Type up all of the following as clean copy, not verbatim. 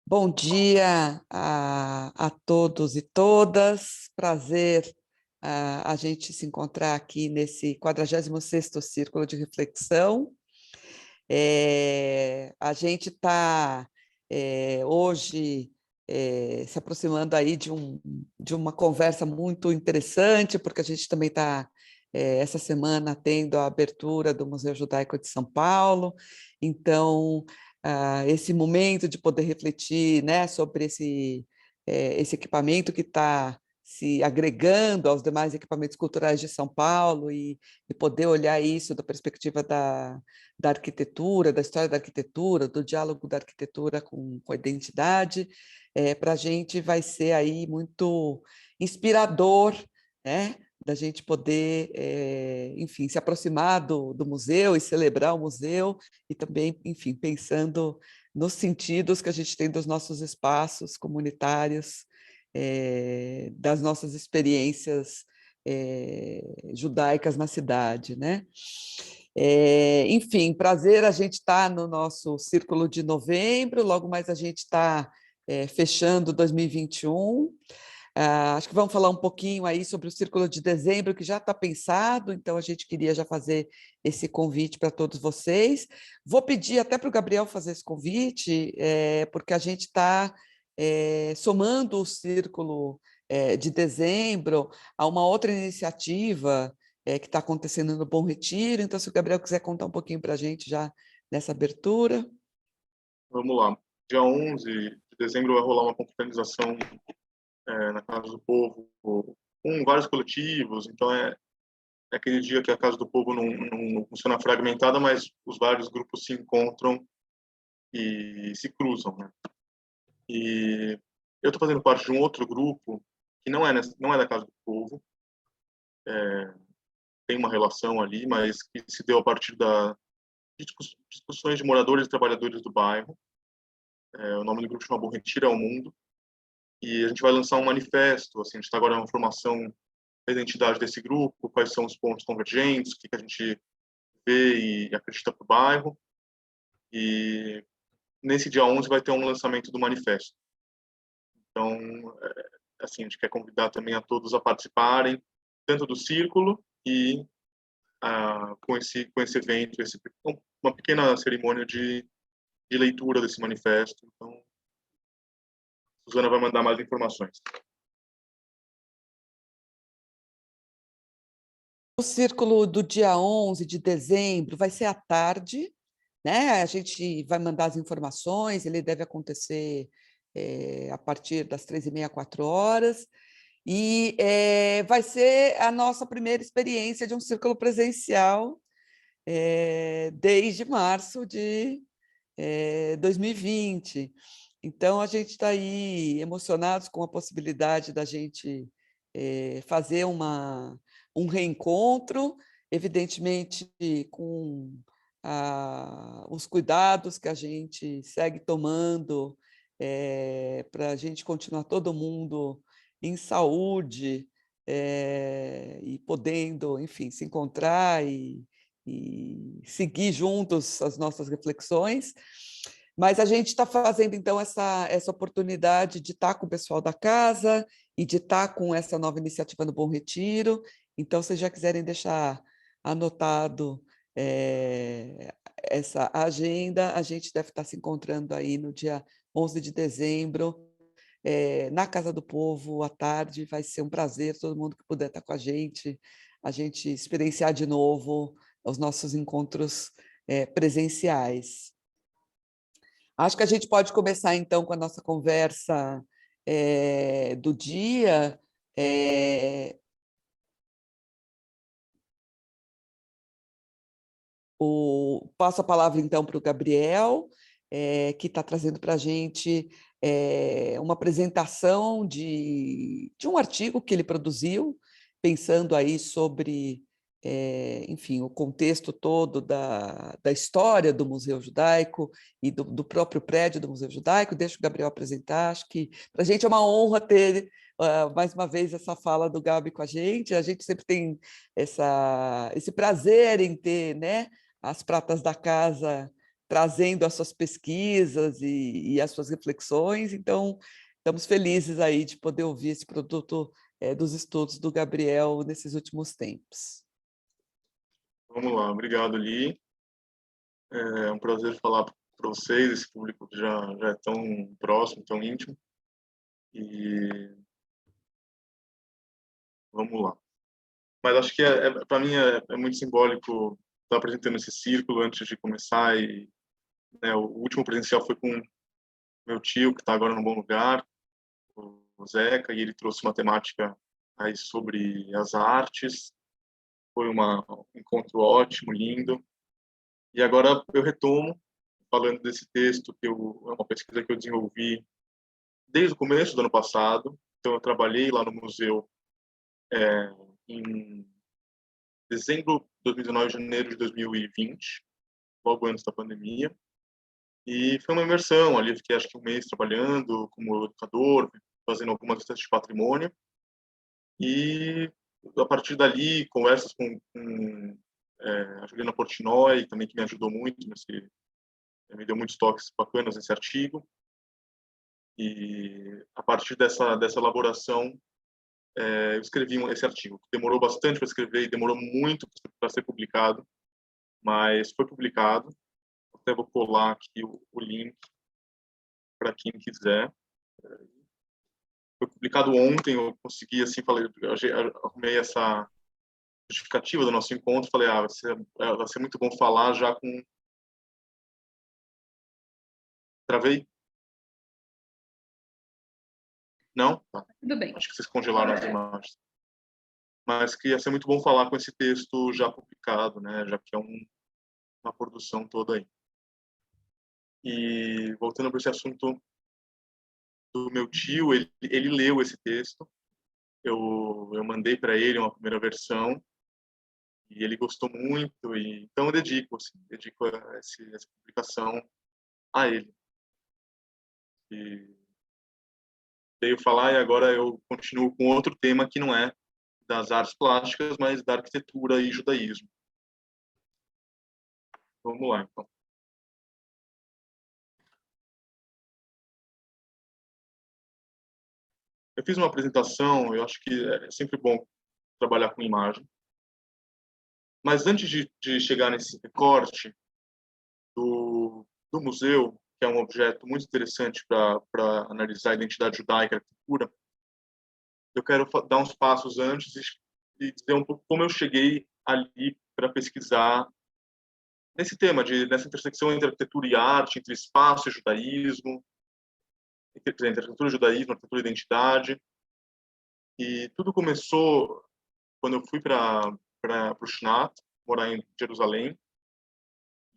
Bom dia a todos e todas, prazer a gente se encontrar aqui nesse 46º Círculo de Reflexão. A gente está hoje se aproximando aí de uma conversa muito interessante, porque a gente também está essa semana tendo a abertura do Museu Judaico de São Paulo, então esse momento de poder refletir, né, sobre esse equipamento que está se agregando aos demais equipamentos culturais de São Paulo e poder olhar isso da perspectiva da arquitetura, da história da arquitetura, do diálogo da arquitetura com a identidade, para a gente vai ser aí muito inspirador, né, da gente poder, enfim, se aproximar do museu e celebrar o museu, e também, enfim, pensando nos sentidos que a gente tem dos nossos espaços comunitários, das nossas experiências judaicas na cidade, né? Enfim, prazer a gente estar no nosso Círculo de Novembro, logo mais a gente está fechando 2021. Acho que vamos falar um pouquinho aí sobre o Círculo de Dezembro, que já está pensado, então a gente queria já fazer esse convite para todos vocês. Vou pedir até para o Gabriel fazer esse convite, porque a gente está somando o Círculo de Dezembro a uma outra iniciativa que está acontecendo no Bom Retiro. Então, se o Gabriel quiser contar um pouquinho para a gente já nessa abertura. Vamos lá. Dia 11 de dezembro vai rolar uma confraternização na Casa do Povo com vários coletivos. Então, é aquele dia que a Casa do Povo não funciona fragmentada, mas os vários grupos se encontram e se cruzam, né? E eu estou fazendo parte de um outro grupo que não é da Casa do Povo, tem uma relação ali, mas que se deu a partir de discussões de moradores e trabalhadores do bairro. O nome do grupo chama Bom Retiro ao Mundo, e a gente vai lançar um manifesto. Assim, a gente está agora na formação da identidade desse grupo, quais são os pontos convergentes, o que a gente vê e acredita para o bairro. E nesse dia 11 vai ter um lançamento do manifesto. Então, assim, a gente quer convidar também a todos a participarem, tanto do círculo e com esse evento, uma pequena cerimônia de leitura desse manifesto. Então, a Suzana vai mandar mais informações. O Círculo do dia 11 de dezembro vai ser à tarde, né? A gente vai mandar as informações, ele deve acontecer a partir das 3h30, 4h, e vai ser a nossa primeira experiência de um círculo presencial desde março de 2020. Então, a gente está aí emocionados com a possibilidade da gente fazer um reencontro, evidentemente com os cuidados que a gente segue tomando para a gente continuar todo mundo em saúde e podendo, enfim, se encontrar e seguir juntos as nossas reflexões. Mas a gente está fazendo, então, essa oportunidade de estar com o pessoal da casa e de estar com essa nova iniciativa no Bom Retiro. Então, se já quiserem deixar anotado essa agenda, a gente deve estar se encontrando aí no dia 11 de dezembro, na Casa do Povo, à tarde. Vai ser um prazer, todo mundo que puder estar com a gente experienciar de novo os nossos encontros presenciais. Acho que a gente pode começar, então, com a nossa conversa do dia. Passo a palavra, então, para o Gabriel, que está trazendo para a gente uma apresentação de um artigo que ele produziu, pensando aí sobre, enfim, o contexto todo da história do Museu Judaico e do próprio prédio do Museu Judaico. Deixa o Gabriel apresentar. Acho que para a gente é uma honra ter mais uma vez essa fala do Gabi com a gente. A gente sempre tem esse prazer em ter, né, as pratas da casa trazendo as suas pesquisas e as suas reflexões. Então, estamos felizes aí de poder ouvir esse produto dos estudos do Gabriel nesses últimos tempos. Vamos lá, obrigado, Li. É um prazer falar para vocês, esse público que já é tão próximo, tão íntimo. E vamos lá. Mas acho que para mim é muito simbólico estar apresentando esse círculo antes de começar. E, né, o último presencial foi com meu tio, que está agora num bom lugar, o Zeca, e ele trouxe uma temática aí sobre as artes. Foi um encontro ótimo, lindo. E agora eu retomo falando desse texto é uma pesquisa que eu desenvolvi desde o começo do ano passado. Então eu trabalhei lá no museu em dezembro de 2019, janeiro de 2020, logo antes da pandemia. E foi uma imersão ali, fiquei acho que um mês trabalhando como educador, fazendo algumas vistas de patrimônio. E a partir dali, conversas com a Juliana Portnoy, também que me ajudou muito, me deu muitos toques bacanas nesse artigo. E a partir dessa elaboração, eu escrevi esse artigo. Demorou bastante para escrever e demorou muito para ser publicado, mas foi publicado. Até vou colar aqui o link para quem quiser. Foi publicado ontem, eu consegui, assim, arrumei essa justificativa do nosso encontro, falei, vai ser muito bom falar já com... Travei? Não? Tá. Tudo bem. Acho que vocês congelaram as imagens. Mas que ia ser muito bom falar com esse texto já publicado, né? Já que é uma produção toda aí. E voltando para esse assunto do meu tio, ele leu esse texto. Eu mandei para ele uma primeira versão e ele gostou muito. E então eu dedico essa publicação a ele. E veio falar e agora eu continuo com outro tema que não é das artes plásticas, mas da arquitetura e judaísmo. Vamos lá, então. Eu fiz uma apresentação, eu acho que é sempre bom trabalhar com imagem. Mas antes de chegar nesse recorte do museu, que é um objeto muito interessante para analisar a identidade judaica e a arquitetura, eu quero dar uns passos antes e dizer um pouco como eu cheguei ali para pesquisar nesse tema, nessa intersecção entre arquitetura e arte, entre espaço e judaísmo, entre arquitetura e judaísmo, arquitetura e identidade. E tudo começou quando eu fui para o Shnat, morar em Jerusalém,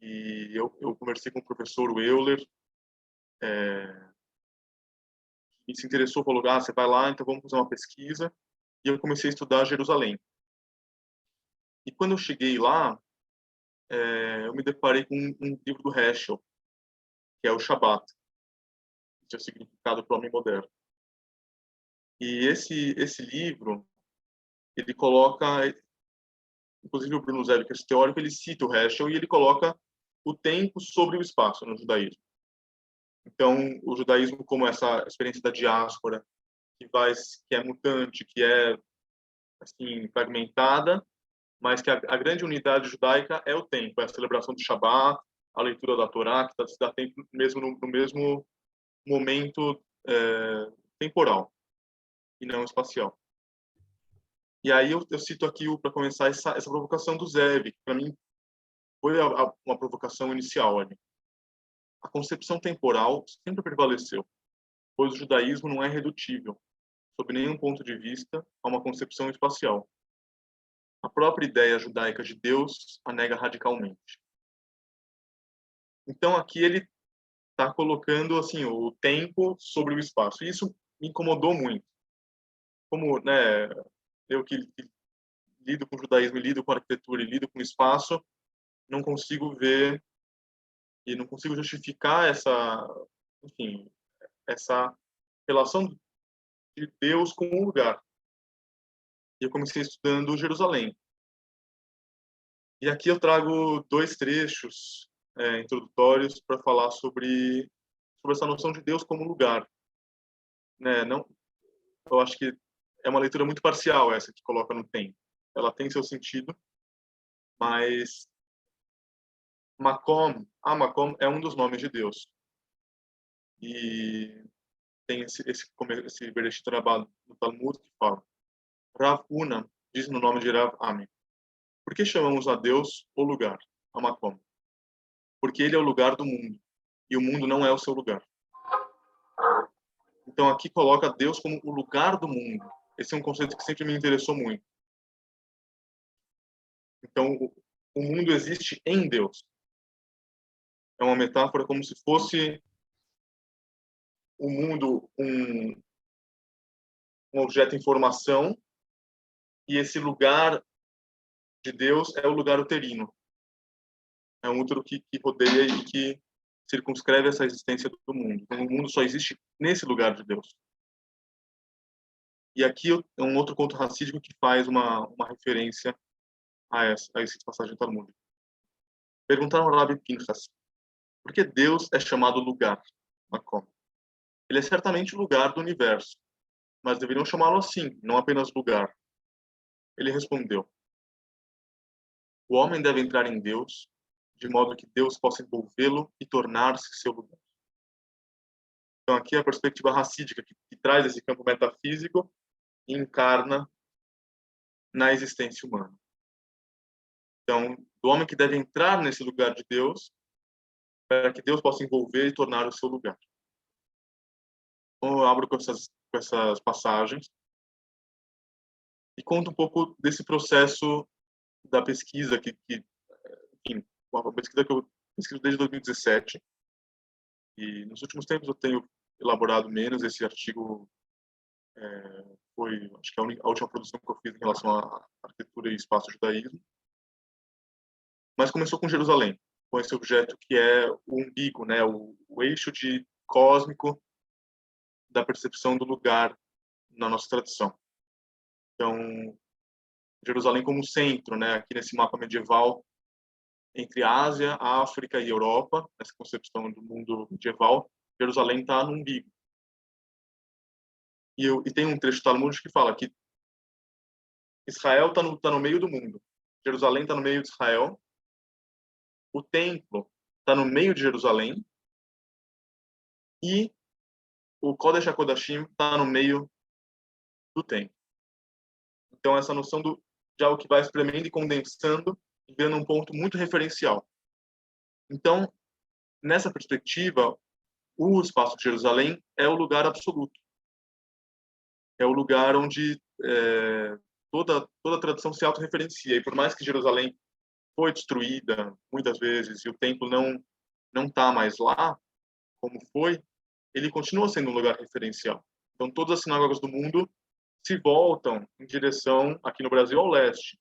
e eu conversei com o professor Euler, e se interessou, falou, você vai lá, então vamos fazer uma pesquisa, e eu comecei a estudar Jerusalém. E quando eu cheguei lá, eu me deparei com um livro do Heschel, que é o Shabbat, que é o significado para o homem moderno. E esse livro, ele coloca, inclusive o Bruno Zé, que é esse teórico, ele cita o Heschel e ele coloca o tempo sobre o espaço no judaísmo. Então, o judaísmo como essa experiência da diáspora, que é mutante, que é assim fragmentada, mas que a grande unidade judaica é o tempo, é a celebração do Shabat, a leitura da Torá, que se dá tempo mesmo no mesmo momento temporal e não espacial. E aí eu cito aqui para começar essa provocação do Zev, que para mim foi uma provocação inicial ali. A concepção temporal sempre prevaleceu, pois o judaísmo não é redutível, sob nenhum ponto de vista, a uma concepção espacial. A própria ideia judaica de Deus a nega radicalmente. Então aqui ele está colocando assim o tempo sobre o espaço. E isso me incomodou muito. Como, né, eu que lido com o judaísmo, lido com a arquitetura e lido com o espaço, não consigo ver e não consigo justificar enfim, essa relação de Deus com o lugar. E eu comecei estudando Jerusalém. E aqui eu trago dois trechos introdutórios para falar sobre essa noção de Deus como lugar, né? Não, eu acho que é uma leitura muito parcial essa que coloca no tempo. Ela tem seu sentido, mas Makom é um dos nomes de Deus. E tem esse Bereshit Rabbah no Talmud que fala: Rav Huna diz no nome de Rav Ami: por que chamamos a Deus o lugar, a Makom? Porque ele é o lugar do mundo e o mundo não é o seu lugar. Então aqui coloca Deus como o lugar do mundo. Esse é um conceito que sempre me interessou muito. Então o mundo existe em Deus. É uma metáfora como se fosse o mundo um objeto em formação e esse lugar de Deus é o lugar uterino. É um útero que rodeia e que circunscreve essa existência do mundo. Então, o mundo só existe nesse lugar de Deus. E aqui é um outro conto racídico que faz uma referência a essa passagem talmúdica. Perguntaram ao Rabi Pinchas, por que Deus é chamado lugar? Makom. Ele é certamente o lugar do universo, mas deveriam chamá-lo assim, não apenas lugar. Ele respondeu, o homem deve entrar em Deus, de modo que Deus possa envolvê-lo e tornar-se seu lugar. Então aqui é a perspectiva racídica que traz esse campo metafísico e encarna na existência humana. Então, do homem que deve entrar nesse lugar de Deus, para que Deus possa envolver e tornar o seu lugar. Então, eu abro com essas passagens e conto um pouco desse processo da pesquisa enfim, uma pesquisa que eu pesquiso desde 2017 e nos últimos tempos eu tenho elaborado menos. Esse artigo foi, acho que a última produção que eu fiz em relação à arquitetura e espaço-judaísmo, mas começou com Jerusalém, com esse objeto que é o umbigo, né, o eixo cósmico da percepção do lugar na nossa tradição. Então, Jerusalém como centro, né, aqui nesse mapa medieval, entre a Ásia, a África e a Europa, nessa concepção do mundo medieval, Jerusalém está no umbigo. E tem um trecho talmúdico que fala que Israel está no meio do mundo, Jerusalém está no meio de Israel, o templo está no meio de Jerusalém e o Kodesh HaKodashim está no meio do templo. Então, essa noção de algo que vai espremendo e condensando e vendo um ponto muito referencial. Então, nessa perspectiva, o espaço de Jerusalém é o lugar absoluto. É o lugar onde toda a tradição se autorreferencia. E por mais que Jerusalém foi destruída muitas vezes e o templo não está mais lá, como foi, ele continua sendo um lugar referencial. Então, todas as sinagogas do mundo se voltam em direção, aqui no Brasil, ao leste,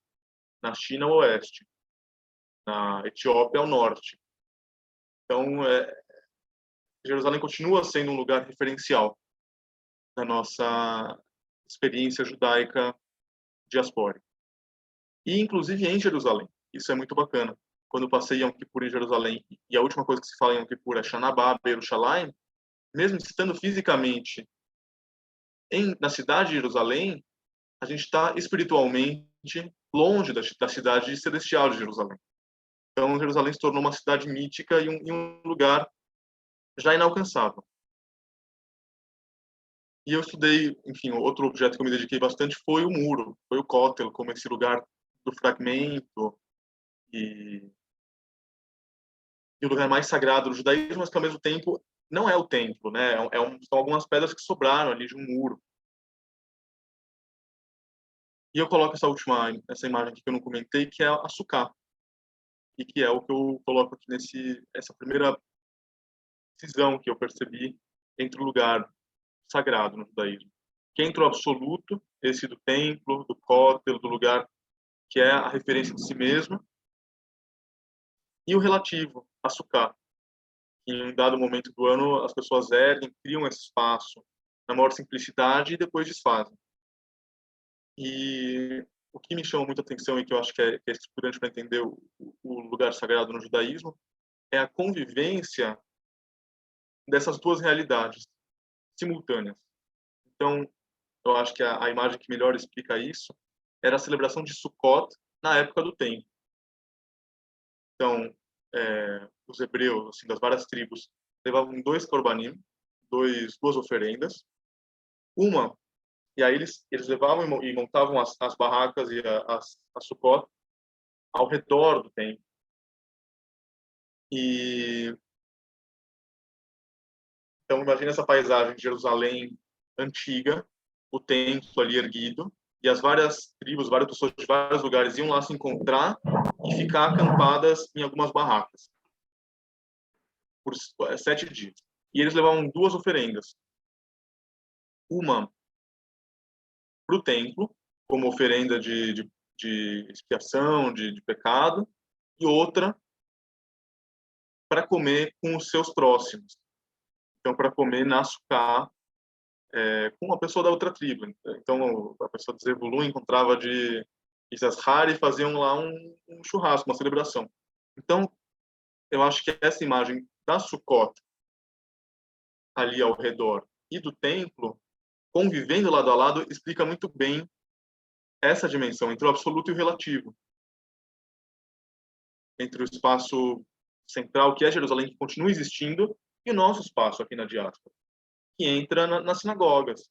na China, ao oeste, na Etiópia, ao norte. Então, Jerusalém continua sendo um lugar referencial da nossa experiência judaica diaspórica. E, inclusive, em Jerusalém. Isso é muito bacana. Quando eu passei Yom Kippur em Jerusalém, e a última coisa que se fala em Yom Kippur é Shanabá, Yerushalayim, mesmo estando fisicamente na cidade de Jerusalém, a gente está espiritualmente longe da cidade celestial de Jerusalém. Então, Jerusalém se tornou uma cidade mítica e um lugar já inalcançável. E eu estudei, enfim, outro objeto que eu me dediquei bastante foi o muro, foi o Kotel, como esse lugar do fragmento e o lugar mais sagrado do judaísmo, mas que ao mesmo tempo não é o templo, né? São algumas pedras que sobraram ali de um muro. E eu coloco essa imagem aqui que eu não comentei, que é a Sukkah, e que é o que eu coloco aqui essa primeira cisão que eu percebi entre o lugar sagrado no judaísmo, que é entre o absoluto, esse do templo, do cótel, do lugar que é a referência de si mesmo, e o relativo, a Sukkah. Em um dado momento do ano, as pessoas erguem, criam esse espaço na maior simplicidade e depois desfazem. E o que me chama muita atenção e que eu acho que é estruturante para entender o lugar sagrado no judaísmo é a convivência dessas duas realidades simultâneas. Então, eu acho que a imagem que melhor explica isso era a celebração de Sukkot na época do templo. Então, os hebreus, assim, das várias tribos, levavam 2 korbanim, duas oferendas. Uma, e aí eles levavam e montavam as barracas e a Sukkot ao redor do templo. E então, imagina essa paisagem de Jerusalém antiga, o templo ali erguido, e as várias tribos, várias pessoas de vários lugares iam lá se encontrar e ficar acampadas em algumas barracas por 7 dias. E eles levavam 2 oferendas. Uma para o templo, como oferenda de expiação, de pecado, e outra para comer com os seus próximos. Então, para comer na Sukkah, com uma pessoa da outra tribo. Então, a pessoa de Zebulun encontrava de Issachar e faziam lá um churrasco, uma celebração. Então, eu acho que essa imagem da Sukkot ali ao redor e do templo, convivendo lado a lado, explica muito bem essa dimensão entre o absoluto e o relativo. Entre o espaço central, que é Jerusalém, que continua existindo, e o nosso espaço aqui na diáspora, que entra nas sinagogas.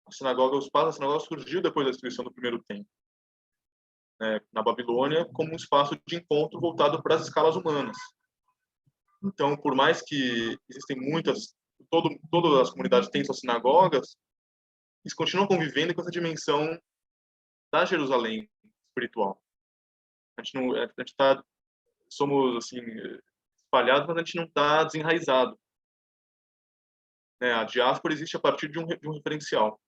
A sinagoga, o espaço da sinagoga surgiu depois da destruição do primeiro templo, na Babilônia, como um espaço de encontro voltado para as escalas humanas. Então, por mais que existem todas as comunidades têm suas sinagogas, eles continuam convivendo com essa dimensão da Jerusalém espiritual. A gente não, a gente tá, somos assim espalhados, mas a gente não está desenraizado. A diáspora existe a partir de um referencial.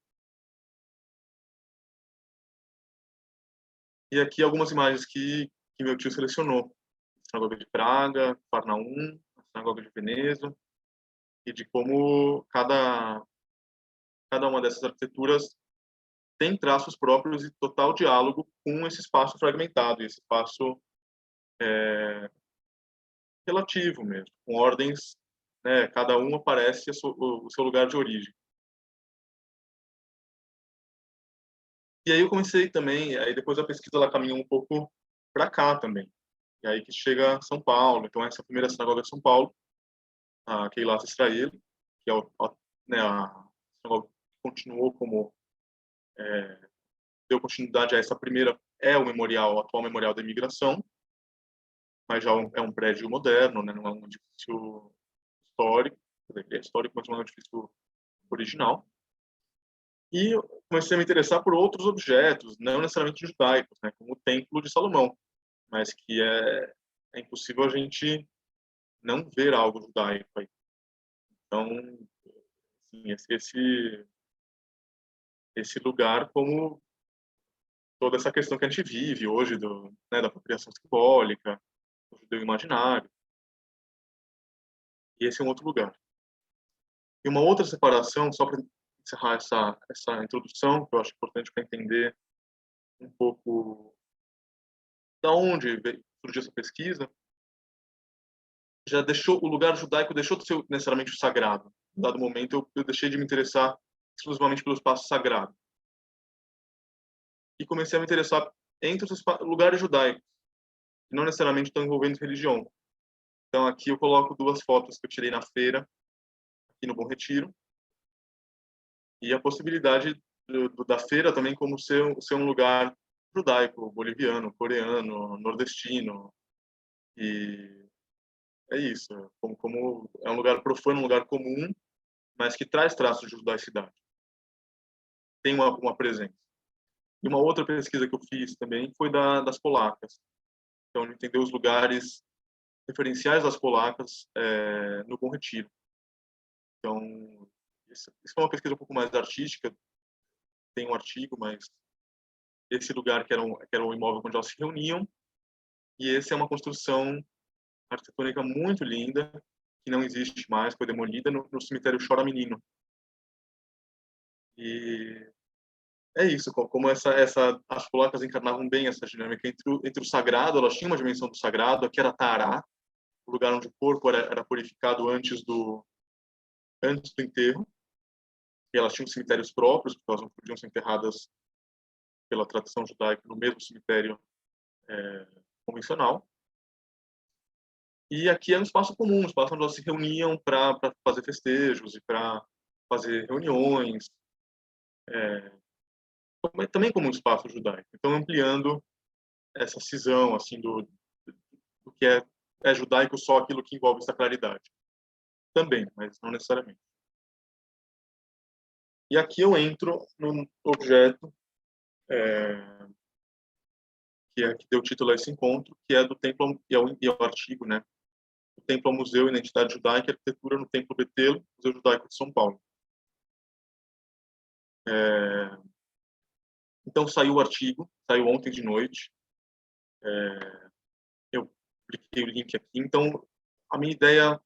E aqui algumas imagens que meu tio selecionou: a sinagoga de Praga, Farnaum, a sinagoga de Veneza, e de como cada uma dessas arquiteturas tem traços próprios e total diálogo com esse espaço fragmentado, esse espaço relativo mesmo, com ordens, cada uma aparece o seu lugar de origem. E aí eu comecei também, aí depois a pesquisa ela caminhou um pouco para cá também. E aí que chega São Paulo. Então essa é a primeira sinagoga de São Paulo, a Keilat Israel, que é a sinagoga que continuou como deu continuidade a essa primeira, o atual memorial da imigração, mas já é um prédio moderno, não é um edifício histórico, é histórico, mas não é um edifício original. E comecei a me interessar por outros objetos, não necessariamente judaicos, como o Templo de Salomão, mas que é impossível a gente não ver algo judaico aí. Então, assim, esse lugar, como toda essa questão que a gente vive hoje da apropriação simbólica, do judeu imaginário, e esse é um outro lugar. E uma outra separação, só para encerrar essa introdução, que eu acho importante para entender um pouco da onde surgiu essa pesquisa, o lugar judaico deixou de ser necessariamente o sagrado. Em dado momento, eu deixei de me interessar exclusivamente pelo espaço sagrado. E comecei a me interessar entre os lugares judaicos, que não necessariamente estão envolvendo religião. Então, aqui eu coloco 2 fotos que eu tirei na feira, aqui no Bom Retiro, e a possibilidade da feira também como ser um lugar judaico, boliviano, coreano, nordestino. E é isso, como é um lugar profano, um lugar comum, mas que traz traços de judaicidade. Tem uma presença. E uma outra pesquisa que eu fiz também foi das polacas. Então, entender os lugares referenciais das polacas no Bom Retiro. Então, isso é uma pesquisa um pouco mais artística, tem um artigo, mas esse lugar que era um imóvel onde elas se reuniam, e essa é uma construção arquitetônica muito linda, que não existe mais, foi demolida no cemitério Chora Menino. E é isso, como as polacas encarnavam bem essa dinâmica entre o sagrado, elas tinham uma dimensão do sagrado, aqui era Tará, o lugar onde o corpo era purificado antes do enterro, e elas tinham cemitérios próprios, porque elas não podiam ser enterradas pela tradição judaica no mesmo cemitério convencional. E aqui é um espaço comum, um espaço onde elas se reuniam para fazer festejos e para fazer reuniões, também como um espaço judaico. Então, ampliando essa cisão assim do que é judaico só aquilo que envolve sacralidade. Também, mas não necessariamente. E aqui eu entro num objeto que deu título a esse encontro, que é do templo, e é o artigo, né? O Templo ao Museu Identidade Judaica e Arquitetura no Templo Betelo, Museu Judaico de São Paulo. Então saiu o artigo, saiu ontem de noite. Eu cliquei o link aqui. Então a minha ideia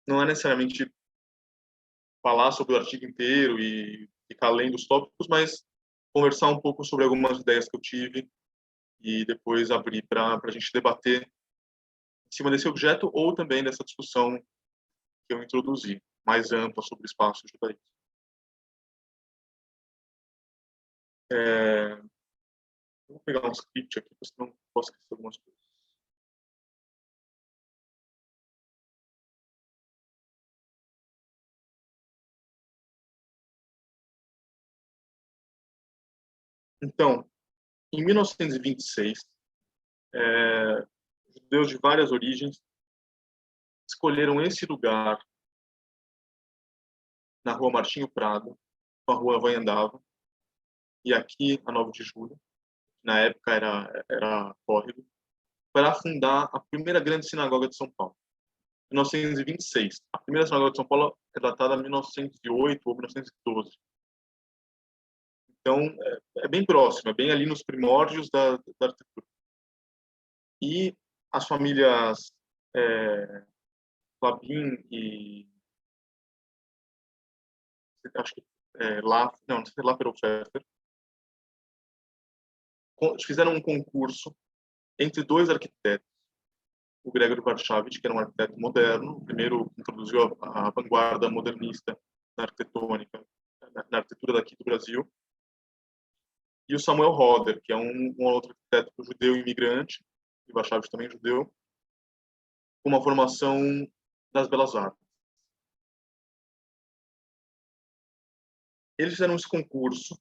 não é necessariamente falar sobre o artigo inteiro e ficar lendo os tópicos, mas conversar um pouco sobre algumas ideias que eu tive e depois abrir para a gente debater em cima desse objeto ou também dessa discussão que eu introduzi, mais ampla sobre o espaço judaísmo. Vou pegar um script aqui, porque senão posso esquecer algumas coisas. Então, em 1926, judeus de várias origens escolheram esse lugar na rua Martinho Prado, a rua Anhanguera, e aqui a 9 de julho, na época era córrego, para fundar a primeira grande sinagoga de São Paulo. 1926. A primeira sinagoga de São Paulo é datada de 1908 ou 1912. Então, é bem próximo, é bem ali nos primórdios da arquitetura. E as famílias Labin e acho que lá, não sei se é lá pelo Pfeffer, fizeram um concurso entre dois arquitetos, o Gregor Warszawicz, que era um arquiteto moderno, o primeiro introduziu a vanguarda modernista na arquitetônica, na arquitetura daqui do Brasil, e o Samuel Roder, que é um outro arquiteto judeu imigrante, e Warszawicz também judeu, com uma formação das belas artes. Eles fizeram esse concurso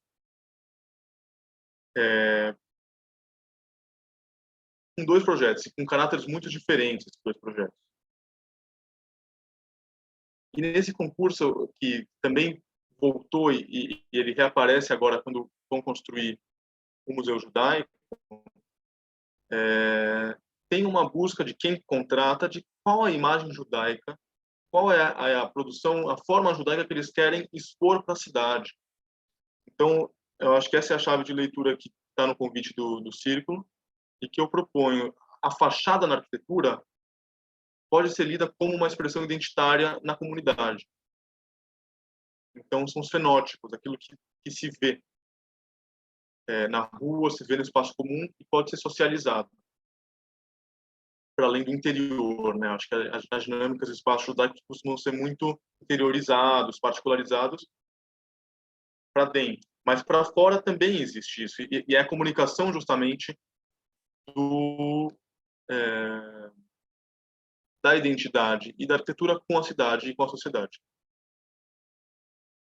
com dois projetos, com caráteres muito diferentes, esses dois projetos. E nesse concurso, que também voltou e ele reaparece agora quando vão construir o Museu Judaico, tem uma busca de quem contrata, de qual a imagem judaica, qual é a produção, a forma judaica que eles querem expor para a cidade. Então, eu acho que essa é a chave de leitura que está no convite do Círculo e que eu proponho. A fachada na arquitetura pode ser lida como uma expressão identitária na comunidade. Então, são os fenótipos, aquilo que se vê na rua, se vê no espaço comum e pode ser socializado para além do interior, né? Acho que as dinâmicas dos espaços judaicos costumam ser muito interiorizados, particularizados para dentro, mas para fora também existe isso e é a comunicação justamente da identidade e da arquitetura com a cidade e com a sociedade.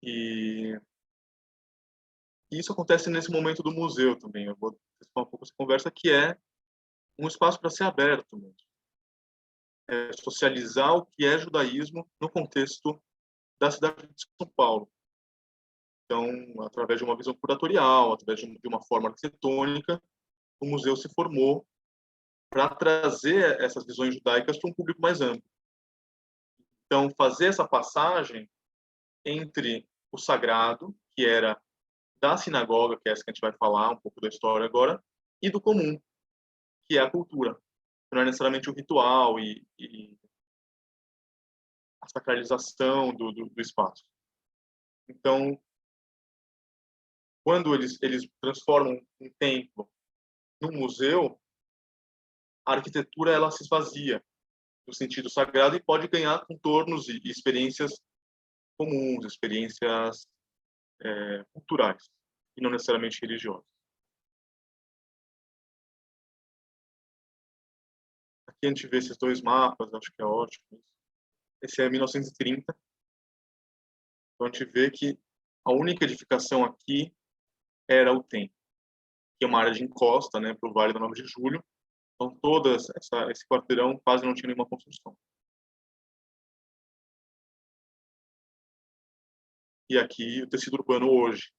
E isso acontece nesse momento do museu também. Eu vou falar um pouco essa conversa, que é um espaço para ser aberto mesmo. Socializar o que é judaísmo no contexto da cidade de São Paulo. Então, através de uma visão curatorial, através de uma forma arquitetônica, o museu se formou para trazer essas visões judaicas para um público mais amplo. Então, fazer essa passagem entre o sagrado, que era da sinagoga, que é essa que a gente vai falar um pouco da história agora, e do comum, que é a cultura. Não é necessariamente o ritual e a sacralização do espaço. Então, quando eles transformam um templo num museu, a arquitetura ela se esvazia do sentido sagrado e pode ganhar contornos e experiências comuns, experiências culturais, e não necessariamente religiosas. Aqui a gente vê esses dois mapas, acho que é ótimo. Esse é 1930. Então a gente vê que a única edificação aqui era o templo, que é uma área de encosta, né, para o Vale do 9 de Julho. Então esse quarteirão quase não tinha nenhuma construção. E aqui o tecido urbano hoje,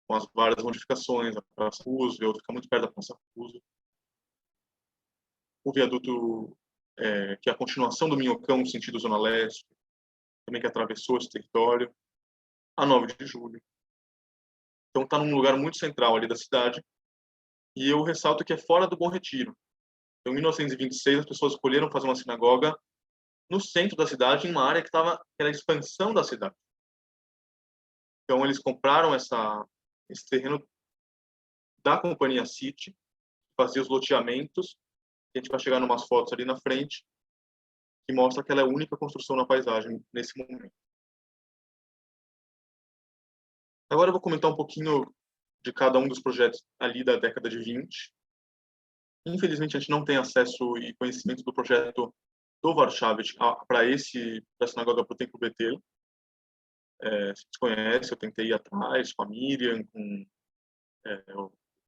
com as várias modificações, a Praça Roosevelt, fica muito perto da Praça Roosevelt. O viaduto, que é a continuação do Minhocão, no sentido Zona Leste, também que atravessou esse território, a 9 de Julho. Então está num lugar muito central ali da cidade, e eu ressalto que é fora do Bom Retiro. Então, em 1926, as pessoas escolheram fazer uma sinagoga no centro da cidade, em uma área que era a expansão da cidade. Então, eles compraram esse terreno da companhia City, fazia os loteamentos, a gente vai chegar em umas fotos ali na frente, que mostra que ela é a única construção na paisagem nesse momento. Agora eu vou comentar um pouquinho de cada um dos projetos ali da década de 20. Infelizmente, a gente não tem acesso e conhecimento do projeto do Warszawski para a sinagoga para o Templo Betel. Se desconhece, eu tentei ir atrás com a Miriam, com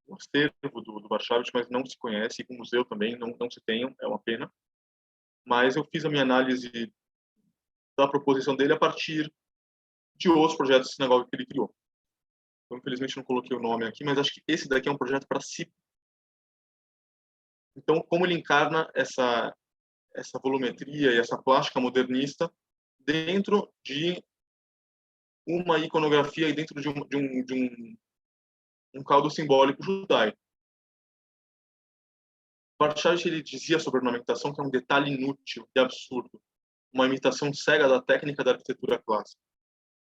o acervo do Warszawski, mas não se conhece, e com o museu também não se tem, é uma pena. Mas eu fiz a minha análise da proposição dele a partir de outros projetos de sinagoga que ele criou. Eu, infelizmente, não coloquei o nome aqui, mas acho que esse daqui é um projeto para si. Então, como ele encarna essa volumetria e essa plástica modernista dentro de uma iconografia e dentro de um caldo simbólico judaico. Warshawski, ele dizia sobre a ornamentação que é um detalhe inútil e absurdo, uma imitação cega da técnica da arquitetura clássica.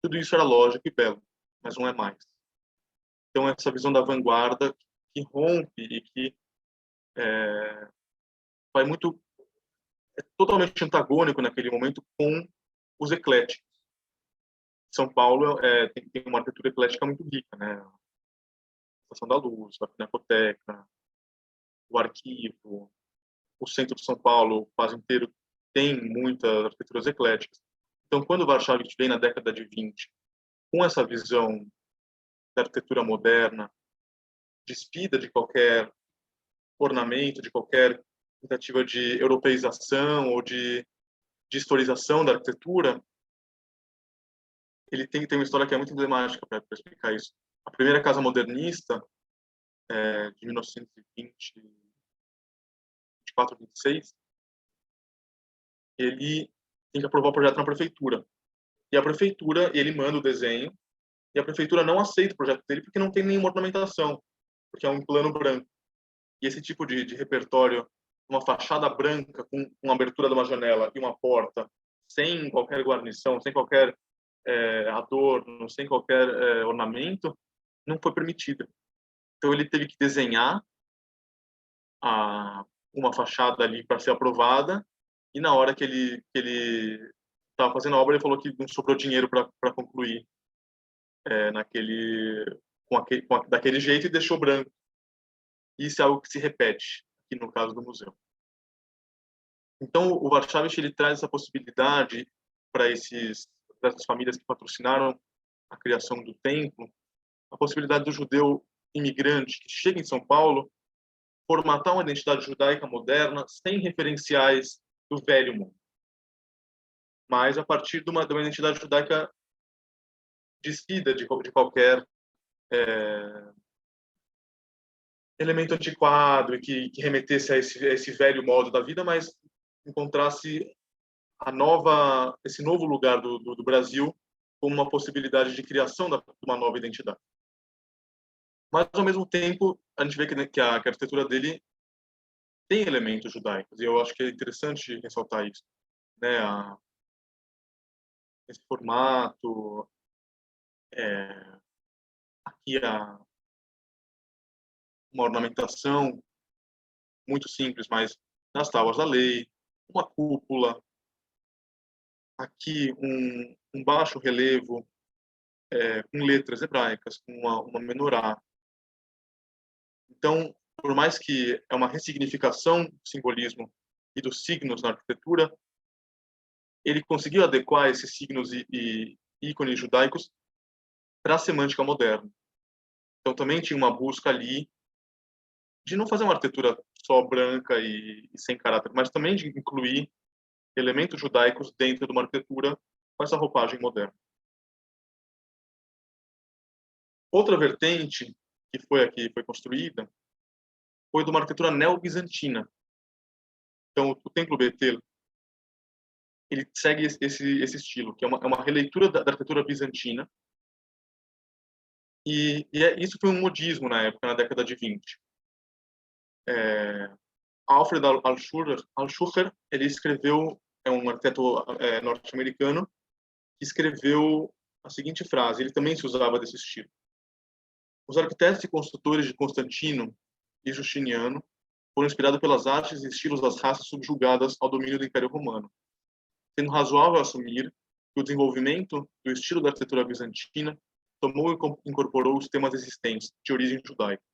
Tudo isso era lógico e belo, mas não é mais. Então, essa visão da vanguarda que rompe e que vai muito totalmente antagônico naquele momento com os ecléticos. São Paulo tem uma arquitetura eclética muito rica, né? A Estação da Luz, a Pinacoteca, o Arquivo, o centro de São Paulo quase inteiro tem muitas arquiteturas ecléticas. Então, quando o Warszawski vem na década de 20 com essa visão da arquitetura moderna, despida de qualquer ornamento, de qualquer tentativa de europeização ou de historização da arquitetura, ele tem uma história que é muito emblemática para explicar isso. A primeira casa modernista, de 1924, 26, ele tem que aprovar o projeto na prefeitura. E a prefeitura, ele manda o desenho, e a prefeitura não aceita o projeto dele porque não tem nenhuma ornamentação, porque é um plano branco. E esse tipo de repertório, uma fachada branca com uma abertura de uma janela e uma porta, sem qualquer guarnição, sem qualquer adorno, sem qualquer ornamento, não foi permitida. Então ele teve que desenhar uma fachada ali para ser aprovada, e na hora que ele estava fazendo a obra, ele falou que não sobrou dinheiro para concluir daquele jeito, e deixou branco. Isso é algo que se repete aqui no caso do museu. Então, o Warszawski, ele traz essa possibilidade para essas famílias que patrocinaram a criação do templo, a possibilidade do judeu imigrante que chega em São Paulo formatar uma identidade judaica moderna sem referenciais do velho mundo, mas a partir de uma identidade judaica despida de qualquer elemento antiquado e que remetesse a esse velho modo da vida, mas encontrasse esse novo lugar do Brasil como uma possibilidade de criação de uma nova identidade. Mas, ao mesmo tempo, a gente vê que a arquitetura dele tem elementos judaicos, e eu acho que é interessante ressaltar isso. Né? nesse formato. Aqui uma ornamentação muito simples, mas nas tábuas da lei, uma cúpula, aqui um baixo relevo com letras hebraicas, com uma menorá. Então, por mais que é uma ressignificação do simbolismo e dos signos na arquitetura, ele conseguiu adequar esses signos e ícones judaicos para a semântica moderna. Então, também tinha uma busca ali de não fazer uma arquitetura só branca e sem caráter, mas também de incluir elementos judaicos dentro de uma arquitetura com essa roupagem moderna. Outra vertente que foi construída foi de uma arquitetura neo-bizantina. Então, o Templo Betel, ele segue esse estilo, que é uma releitura da arquitetura bizantina. Isso foi um modismo na época, na década de 20. Alfred Alschucher, ele escreveu, é um arquiteto norte-americano, que escreveu a seguinte frase, ele também se usava desse estilo. Os arquitetos e construtores de Constantino e Justiniano foram inspirados pelas artes e estilos das raças subjugadas ao domínio do Império Romano, sendo razoável assumir que o desenvolvimento do estilo da arquitetura bizantina tomou e incorporou os temas existentes de origem judaica.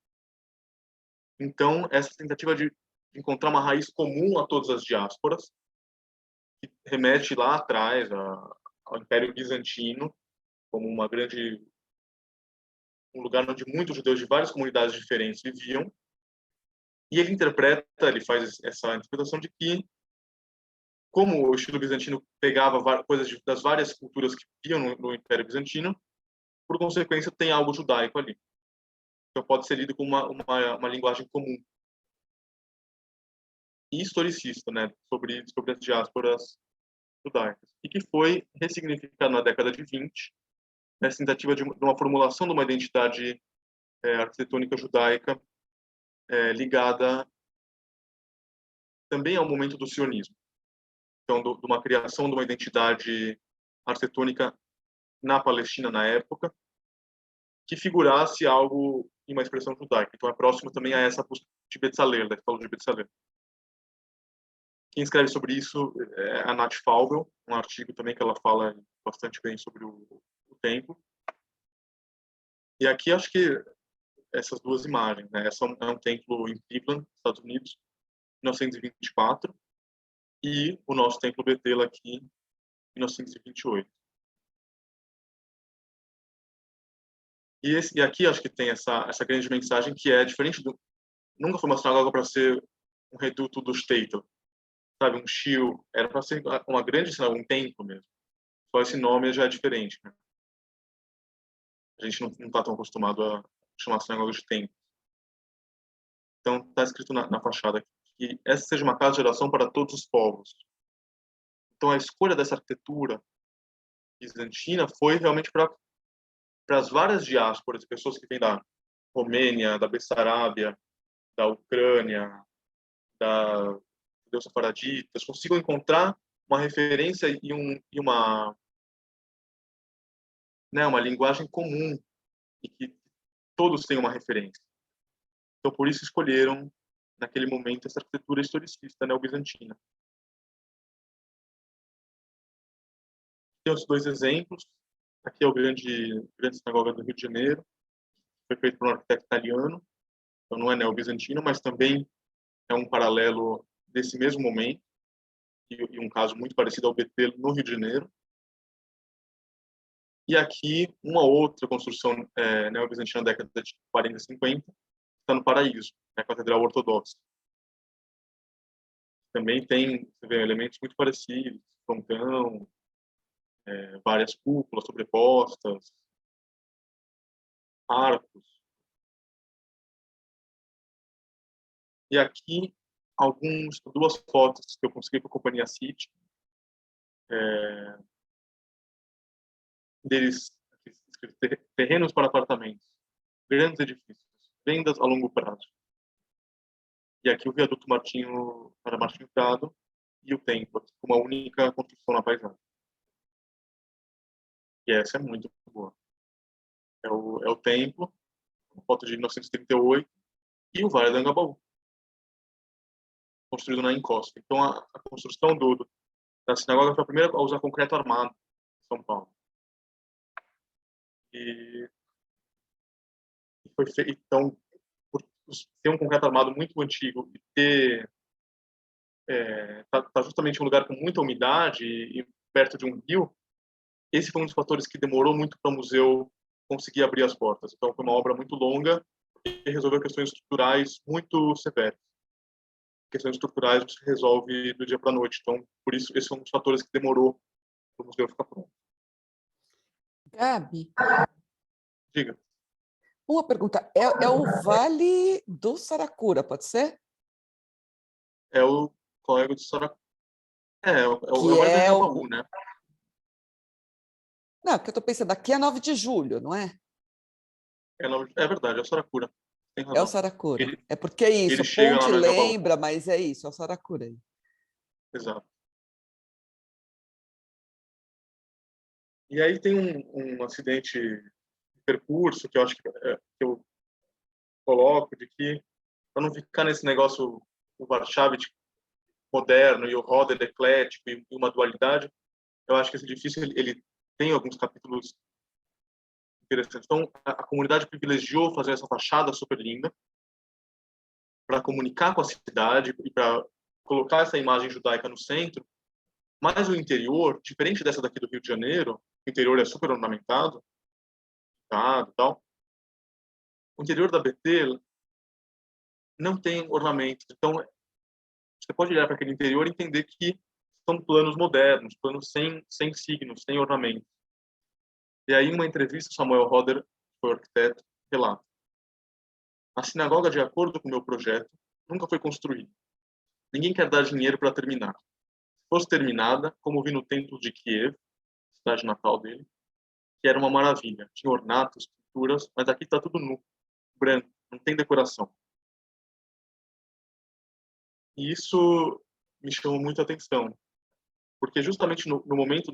Então, essa tentativa de encontrar uma raiz comum a todas as diásporas, que remete lá atrás ao Império Bizantino, como um lugar onde muitos judeus de várias comunidades diferentes viviam, e ele faz essa interpretação de que, como o estilo bizantino pegava coisas das várias culturas que viviam no Império Bizantino, por consequência, tem algo judaico ali. Então, pode ser lido como uma linguagem comum. E historicista, né, sobre as diásporas judaicas. E que foi ressignificado na década de 20, nessa tentativa de uma formulação de uma identidade arquitetônica judaica ligada também ao momento do sionismo. Então, de uma criação de uma identidade arquitetônica na Palestina na época, que figurasse algo em uma expressão judaica. Então, é próximo também a essa busca de Bezalel, da escola de Bezalel. Quem escreve sobre isso é a Nath Falbel, um artigo também que ela fala bastante bem sobre o templo. E aqui acho que essas duas imagens, né? Essa é um templo em Cleveland, Estados Unidos, 1924, e o nosso templo Betel aqui, 1928. E aqui acho que tem essa grande mensagem que é diferente nunca foi uma sinagoga para ser um reduto do Shtetl, sabe, um shiur, era para ser uma grande sinagoga, um templo mesmo. Só esse nome já é diferente, né? A gente não está tão acostumado a chamar sinagoga de templo. Então, está escrito na fachada aqui, que essa seja uma casa de oração para todos os povos. Então, a escolha dessa arquitetura bizantina foi realmente para as várias diásporas, pessoas que vêm da Romênia, da Bessarábia, da Ucrânia, da judeus safaraditas, consigam encontrar uma referência e uma linguagem comum e que todos tenham uma referência. Então, por isso escolheram, naquele momento, essa arquitetura historicista neobizantina. Tem os dois exemplos. Aqui é o grande sinagoga do Rio de Janeiro, foi feito por um arquiteto italiano, então não é neobizantino, mas também é um paralelo desse mesmo momento, e um caso muito parecido ao Betel no Rio de Janeiro. E aqui, uma outra construção neobizantina da década de 40 e 50, está no Paraíso, a Catedral Ortodoxa. Também tem, você vê, elementos muito parecidos, frontão, várias cúpulas sobrepostas, arcos. E aqui, duas fotos que eu consegui com a Companhia City, deles, terrenos para apartamentos, grandes edifícios, vendas a longo prazo. E aqui o viaduto Martinho Prado e o templo, com uma única construção na paisagem. E essa é muito boa. É o templo, uma foto de 1938, e o Vale do Anhangabaú, construído na encosta. Então, a construção da sinagoga foi a primeira a usar concreto armado em São Paulo. E foi feito, então, por ter um concreto armado muito antigo e ter tá justamente em um lugar com muita umidade e perto de um rio, esse foi um dos fatores que demorou muito para o museu conseguir abrir as portas. Então, foi uma obra muito longa e resolveu questões estruturais muito severas. Questões estruturais você resolve do dia para a noite. Então, por isso, esse foi um dos fatores que demorou para o museu ficar pronto. Gabi, Diga. uma pergunta. É o Vale do Saracura, pode ser? É o Córrego de Saracura. É Que o Vale do é Anhangabaú, né? Não, porque eu estou pensando, aqui é 9 de julho, não é? É verdade, é o Saracura. Tem É o razão. Saracura. Ele, É porque é ele isso, chega lá Ponte no Anhangabaú. lembra, mas é isso, é o Saracura aí. Exato. E aí tem um acidente de percurso que eu acho que eu coloco de que para não ficar nesse negócio o Warchavchik moderno e o Roder eclético e uma dualidade, eu acho que esse edifício ele tem alguns capítulos interessantes. Então, a comunidade privilegiou fazer essa fachada super linda para comunicar com a cidade e para colocar essa imagem judaica no centro, mas o interior, diferente dessa daqui do Rio de Janeiro, o interior é super ornamentado, tá, tal. O interior da Betel não tem ornamentos. Então, você pode olhar para aquele interior e entender que são planos modernos, planos sem signos, sem ornamentos. E aí, em uma entrevista, Samuel Roder, que foi o arquiteto, relata: a sinagoga, de acordo com o meu projeto, nunca foi construída. Ninguém quer dar dinheiro para terminar. Se fosse terminada, como vi no templo de Kiev, cidade natal dele, que era uma maravilha. Tinha ornatos, pinturas, mas aqui está tudo nu, branco, não tem decoração. E isso me chamou muita atenção, porque justamente no momento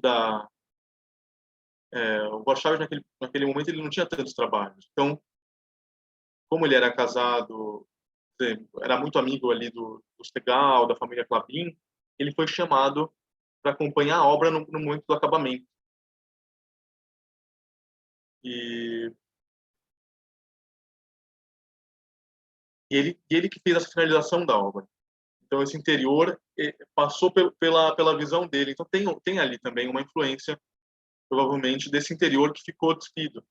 o Warchavchik naquele momento ele não tinha tantos trabalhos. Então, como ele era casado, era muito amigo ali do Segal, da família Klabin, ele foi chamado para acompanhar a obra no momento do acabamento. E ele que fez essa finalização da obra. Então, esse interior passou pela visão dele. Então, tem ali também uma influência, provavelmente, desse interior que ficou despido.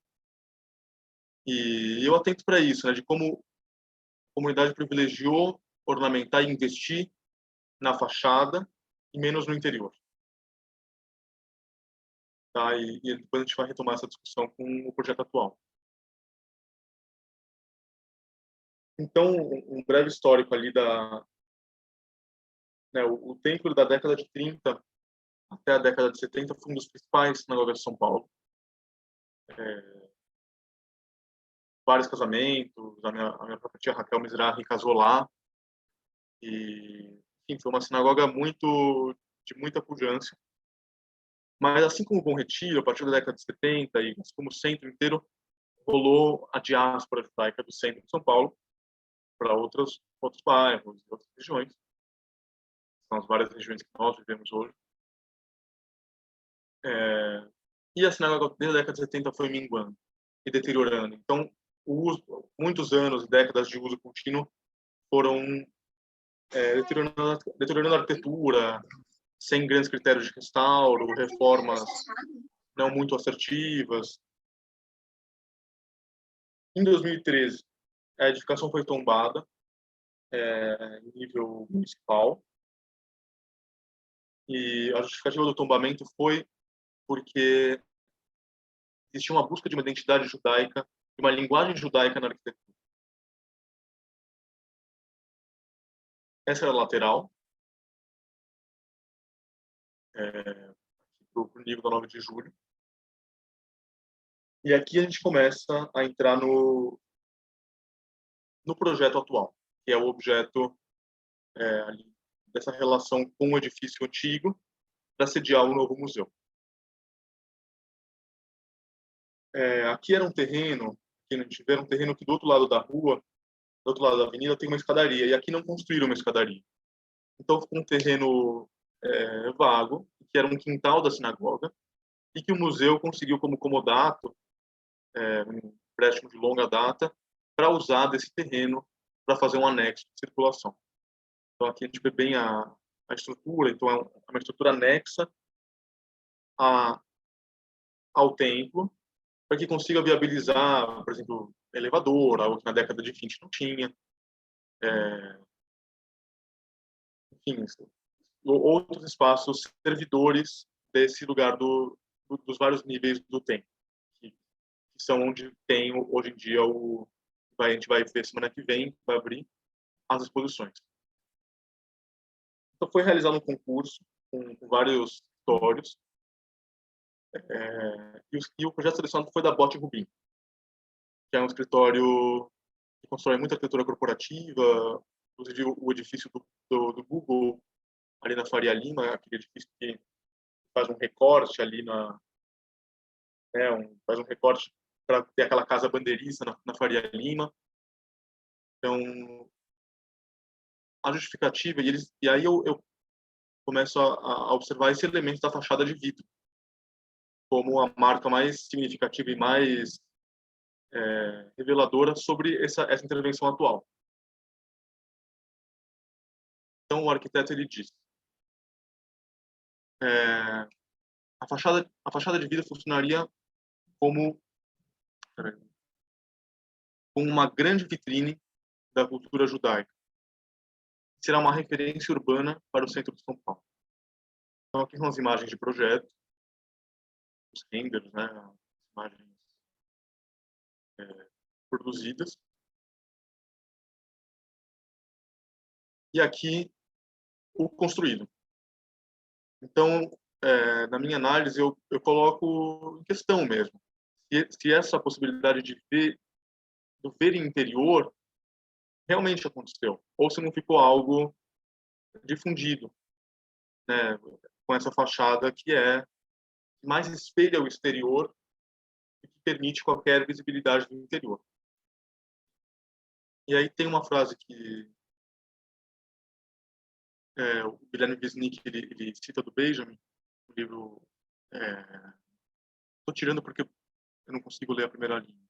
E eu atento para isso, né, de como a comunidade privilegiou ornamentar e investir na fachada e menos no interior. Tá? E depois a gente vai retomar essa discussão com o projeto atual. Então, um breve histórico ali né, o templo da década de 30 até a década de 70 foi um dos principais sinagogas de São Paulo. Vários casamentos, a minha própria tia Raquel Mizrahi casou lá, e enfim, foi uma sinagoga de muita pujança. Mas assim como o Bom Retiro, a partir da década de 70, e assim como o centro inteiro, rolou a diáspora judaica do centro de São Paulo para outros bairros e outras regiões. São as várias regiões que nós vivemos hoje. E a sinagoga, desde a década de 70, foi minguando e deteriorando. Então, muitos anos e décadas de uso contínuo foram deteriorando a arquitetura, sem grandes critérios de restauro, reformas não muito assertivas. Em 2013, a edificação foi tombada em nível municipal, e a justificativa do tombamento foi porque existia uma busca de uma identidade judaica, de uma linguagem judaica na arquitetura. Essa era a lateral, para o nível da 9 de julho. E aqui a gente começa a entrar no projeto atual, que é o objeto dessa relação com o edifício antigo para sediar o novo museu. Aqui era um terreno, que a gente vê, era um terreno que do outro lado da rua, do outro lado da avenida, tem uma escadaria, e aqui não construíram uma escadaria. Então, ficou um terreno vago, que era um quintal da sinagoga, e que o museu conseguiu como comodato, um empréstimo de longa data, para usar desse terreno para fazer um anexo de circulação. Então, aqui a gente vê bem a estrutura, então é uma estrutura anexa ao templo, para que consiga viabilizar, por exemplo, elevador, algo que na década de 20 não tinha, enfim, outros espaços servidores desse lugar dos vários níveis do templo, que são onde tem hoje em dia a gente vai ver semana que vem, vai abrir as exposições. Então foi realizado um concurso com vários escritórios, e o projeto selecionado foi da Bote Rubin, que é um escritório que constrói muita arquitetura corporativa, inclusive o edifício do Google, ali na Faria Lima, aquele edifício que faz um recorte ali faz um recorte para ter aquela casa bandeirista na Faria Lima. Então, a justificativa, e aí eu começo a observar esse elemento da fachada de vidro como a marca mais significativa e mais reveladora sobre essa intervenção atual. Então, o arquiteto ele diz: a fachada de vidro funcionaria como uma grande vitrine da cultura judaica. Será uma referência urbana para o centro de São Paulo. Então, aqui são as imagens de projeto, os renders, né, as imagens produzidas. E aqui o construído. Então, na minha análise, eu coloco em questão mesmo se essa possibilidade do ver interior realmente aconteceu, ou se não ficou algo difundido, né, com essa fachada que mais espelha o exterior e que permite qualquer visibilidade do interior. E aí tem uma frase que o Guilherme Wisnik ele cita do Benjamin, no livro. Estou tirando porque eu não consigo ler a primeira linha.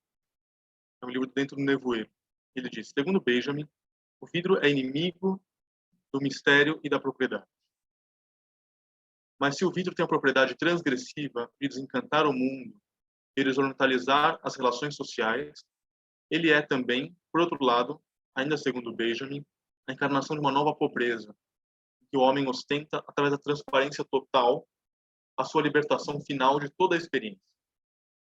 É um livro Dentro do Nevoeiro. Ele diz: segundo Benjamin, o vidro é inimigo do mistério e da propriedade. Mas se o vidro tem a propriedade transgressiva de desencantar o mundo e horizontalizar as relações sociais, ele é também, por outro lado, ainda segundo Benjamin, a encarnação de uma nova pobreza, que o homem ostenta através da transparência total a sua libertação final de toda a experiência.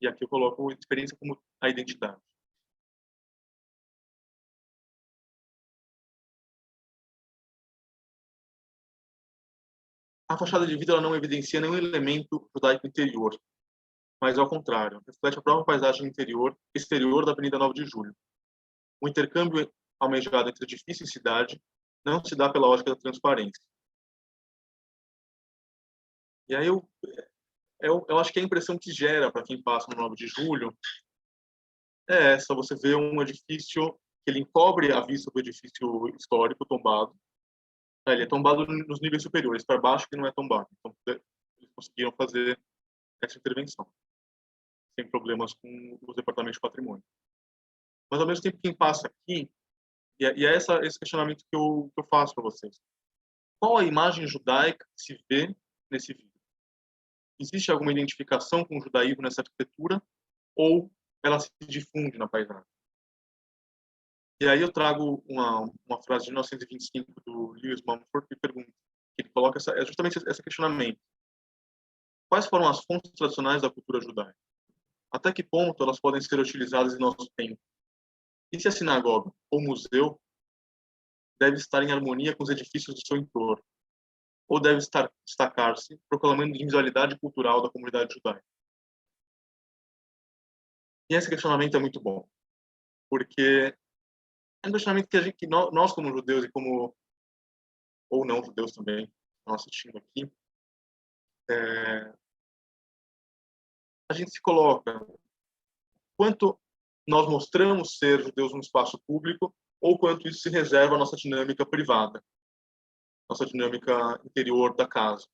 E aqui eu coloco a experiência como a identidade. A fachada de vidro ela não evidencia nenhum elemento judaico interior, mas ao contrário, reflete a própria paisagem exterior da Avenida 9 de Julho. O intercâmbio almejado entre edifício e cidade não se dá pela ótica da transparência. E aí eu acho que a impressão que gera para quem passa no 9 de Julho é essa: você vê um edifício que ele encobre a vista do edifício histórico tombado. Ele é tombado nos níveis superiores, para baixo que não é tombado. Então, eles conseguiram fazer essa intervenção, sem problemas com os departamentos de patrimônio. Mas, ao mesmo tempo, quem passa aqui, e é esse questionamento que eu faço para vocês: qual a imagem judaica que se vê nesse vídeo? Existe alguma identificação com o judaísmo nessa arquitetura, ou ela se difunde na paisagem? E aí eu trago uma frase de 1925 do Lewis Mumford que pergunta, que ele coloca justamente esse questionamento: quais foram as fontes tradicionais da cultura judaica? Até que ponto elas podem ser utilizadas em nosso tempo? E se a sinagoga ou museu deve estar em harmonia com os edifícios do seu entorno, ou deve destacar-se proclamando a individualidade cultural da comunidade judaica? E esse questionamento é muito bom, porque é um questionamento que nós como judeus e como ou não judeus também estão assistindo aqui, a gente se coloca: quanto nós mostramos ser judeus no espaço público ou quanto isso se reserva à nossa dinâmica privada, nossa dinâmica interior da casa.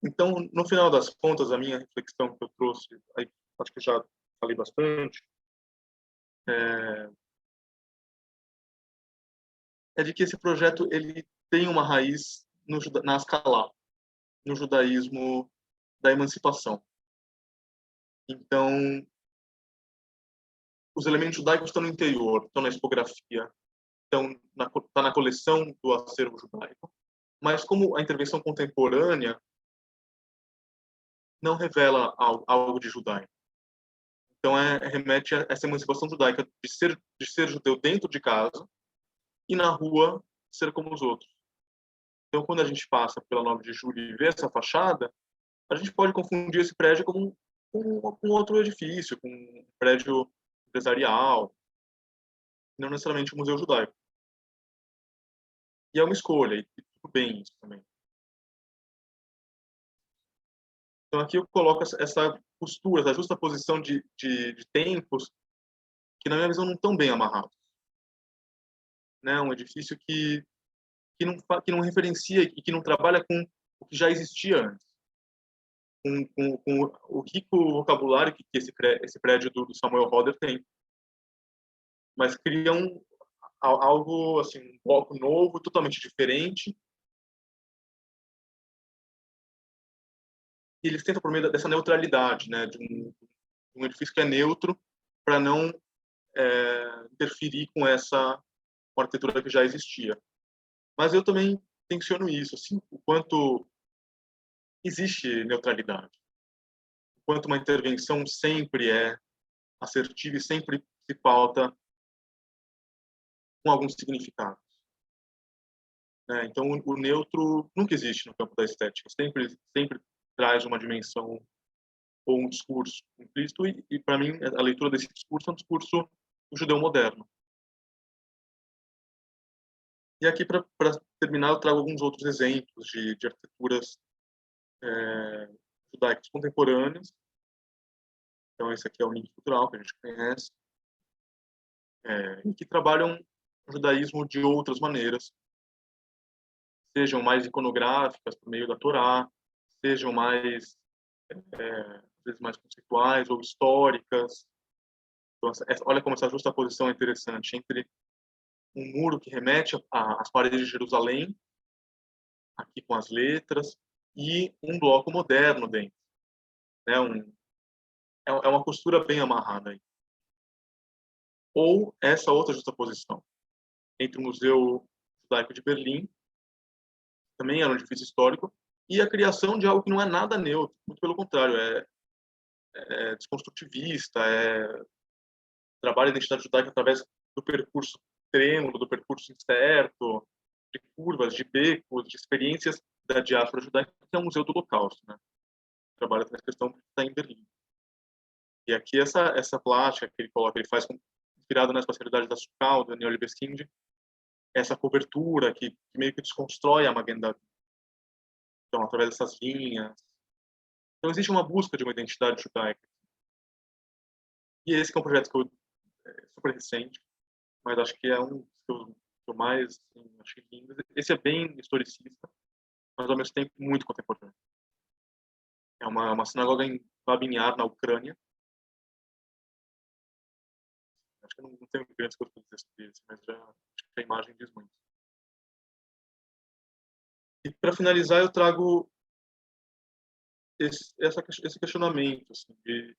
Então, no final das contas, a minha reflexão que eu trouxe, aí, acho que já falei bastante, é de que esse projeto ele tem uma raiz na Haskalah, no judaísmo da emancipação. Então, os elementos judaicos estão no interior, estão na expografia, está na coleção do acervo judaico, mas como a intervenção contemporânea não revela algo de judaico. Então, remete a essa emancipação judaica de ser judeu dentro de casa e na rua ser como os outros. Então, quando a gente passa pela 9 de julho e vê essa fachada, a gente pode confundir esse prédio como um outro edifício, com um prédio empresarial, não necessariamente um museu judaico. E é uma escolha, e tudo bem isso também. Então, aqui eu coloco essa postura, essa justa posição de tempos que, na minha visão, não estão bem amarrados. Né? Um edifício que não referencia e que não trabalha com o que já existia antes. Com o rico vocabulário que esse prédio do Samuel Roder tem. Mas cria algo, assim, um bloco novo, totalmente diferente. E eles tentam, por meio dessa neutralidade, né, de um edifício que é neutro, para não interferir com essa arquitetura que já existia. Mas eu também tensiono isso, assim, o quanto existe neutralidade, o quanto uma intervenção sempre é assertiva e sempre se pauta com alguns significados. Então, o neutro nunca existe no campo da estética, sempre traz uma dimensão ou um discurso implícito, e para mim, a leitura desse discurso é um discurso do judeu moderno. E aqui, para terminar, eu trago alguns outros exemplos de arquiteturas judaicas contemporâneas. Então, esse aqui é o Ning Cultural, que a gente conhece, e que trabalham o judaísmo de outras maneiras, sejam mais iconográficas, por meio da Torá, sejam mais, às vezes, mais conceituais ou históricas. Então, olha como essa justaposição é interessante entre um muro que remete às paredes de Jerusalém, aqui com as letras, e um bloco moderno dentro. Né? É uma costura bem amarrada aí. Ou essa outra justaposição entre o Museu Judaico de Berlim, também era um edifício histórico, e a criação de algo que não é nada neutro, muito pelo contrário, é desconstrutivista, trabalha a identidade judaica através do percurso trêmulo, do percurso incerto, de curvas, de becos, de experiências da diáspora judaica, que é o Museu do Holocausto, né? Trabalha com essa questão que está em Berlim. E aqui essa plástica que ele coloca, ele faz inspirado na especialidade da Sukkah, do Daniel Libeskind, essa cobertura que meio que desconstrói a Magen David. Então, através dessas linhas. Então, existe uma busca de uma identidade judaica. E esse é um projeto que é super recente, mas acho que é um que eu mais assim, achei lindo. Esse é bem historicista, mas ao mesmo tempo muito contemporâneo. É uma sinagoga em Babin Yar, na Ucrânia. Acho que eu não tenho grandes coisas para dizer sobre isso, mas acho que a imagem diz muito. E para finalizar, eu trago esse questionamento assim, de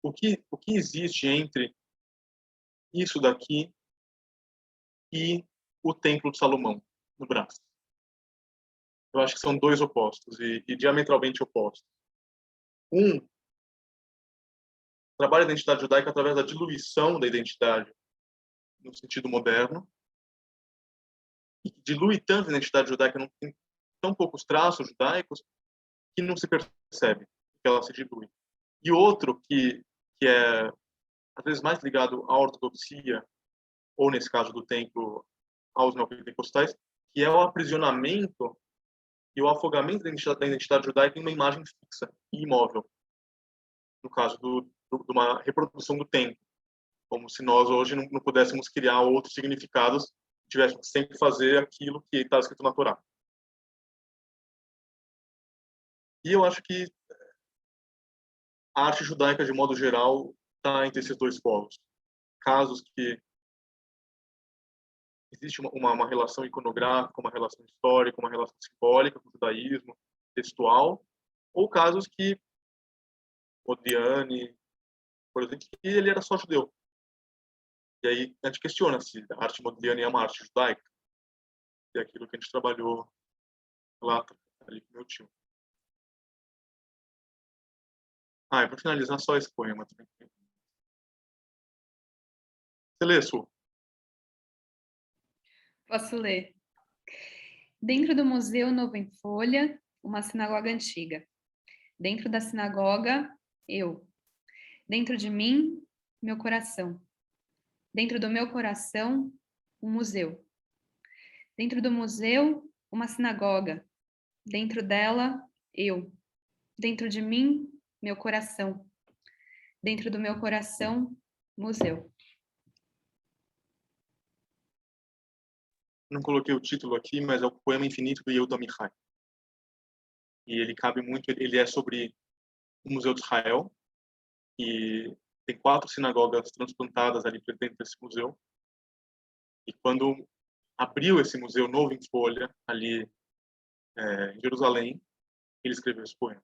o que existe entre isso daqui e o Templo de Salomão, no Brás. Eu acho que são dois opostos e diametralmente opostos. Um trabalha a identidade judaica através da diluição da identidade no sentido moderno, e dilui tanto a identidade judaica, não tem tão poucos traços judaicos, que não se percebe que ela se dilui. E outro que é, às vezes, mais ligado à ortodoxia, ou, nesse caso do templo, aos neopentecostais, que é o aprisionamento e o afogamento da identidade judaica em uma imagem fixa e imóvel. no caso de uma reprodução do tempo, como se nós hoje não pudéssemos criar outros significados, tivéssemos sempre que fazer aquilo que está escrito na Torá. E eu acho que a arte judaica, de modo geral, está entre esses dois polos. Casos que existe uma relação iconográfica, uma relação histórica, uma relação simbólica com o judaísmo, textual, ou casos que Modigliani, por exemplo, que ele era só judeu. E aí a gente questiona se a arte Modigliani é uma arte judaica. E é aquilo que a gente trabalhou lá, ali com meu tio. E para finalizar, só esse poema também. Você lê, Su? Posso ler. Dentro do Museu Novo em Folha, uma sinagoga antiga. Dentro da sinagoga, eu. Dentro de mim, meu coração. Dentro do meu coração, um museu. Dentro do museu, uma sinagoga. Dentro dela, eu. Dentro de mim, meu coração. Dentro do meu coração, museu. Não coloquei o título aqui, mas é o Poema Infinito do Yehuda Amichai. E ele cabe muito, ele é sobre o Museu de Israel, e tem 4 sinagogas transplantadas ali dentro desse museu. E quando abriu esse museu novo em folha, ali em Jerusalém, ele escreveu esse poema.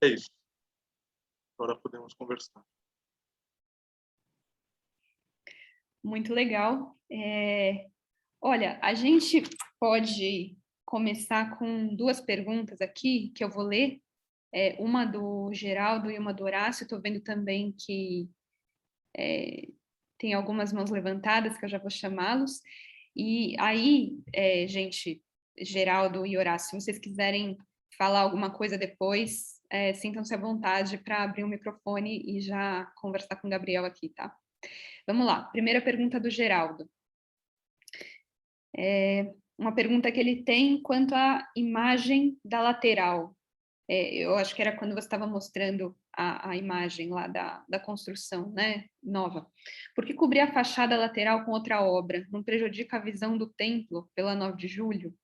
É isso. Agora podemos conversar. Muito legal. Olha, a gente pode começar com 2 perguntas aqui, que eu vou ler. Uma do Geraldo e uma do Horácio. Estou vendo também que tem algumas mãos levantadas, que eu já vou chamá-los. E aí, gente, Geraldo e Horácio, se vocês quiserem falar alguma coisa depois, sintam-se à vontade para abrir o microfone e já conversar com o Gabriel aqui, tá? Vamos lá, primeira pergunta do Geraldo. Uma pergunta que ele tem quanto à imagem da lateral. Eu acho que era quando você estava mostrando a imagem lá da construção, né, nova. Por que cobrir a fachada lateral com outra obra? Não prejudica a visão do templo pela 9 de julho?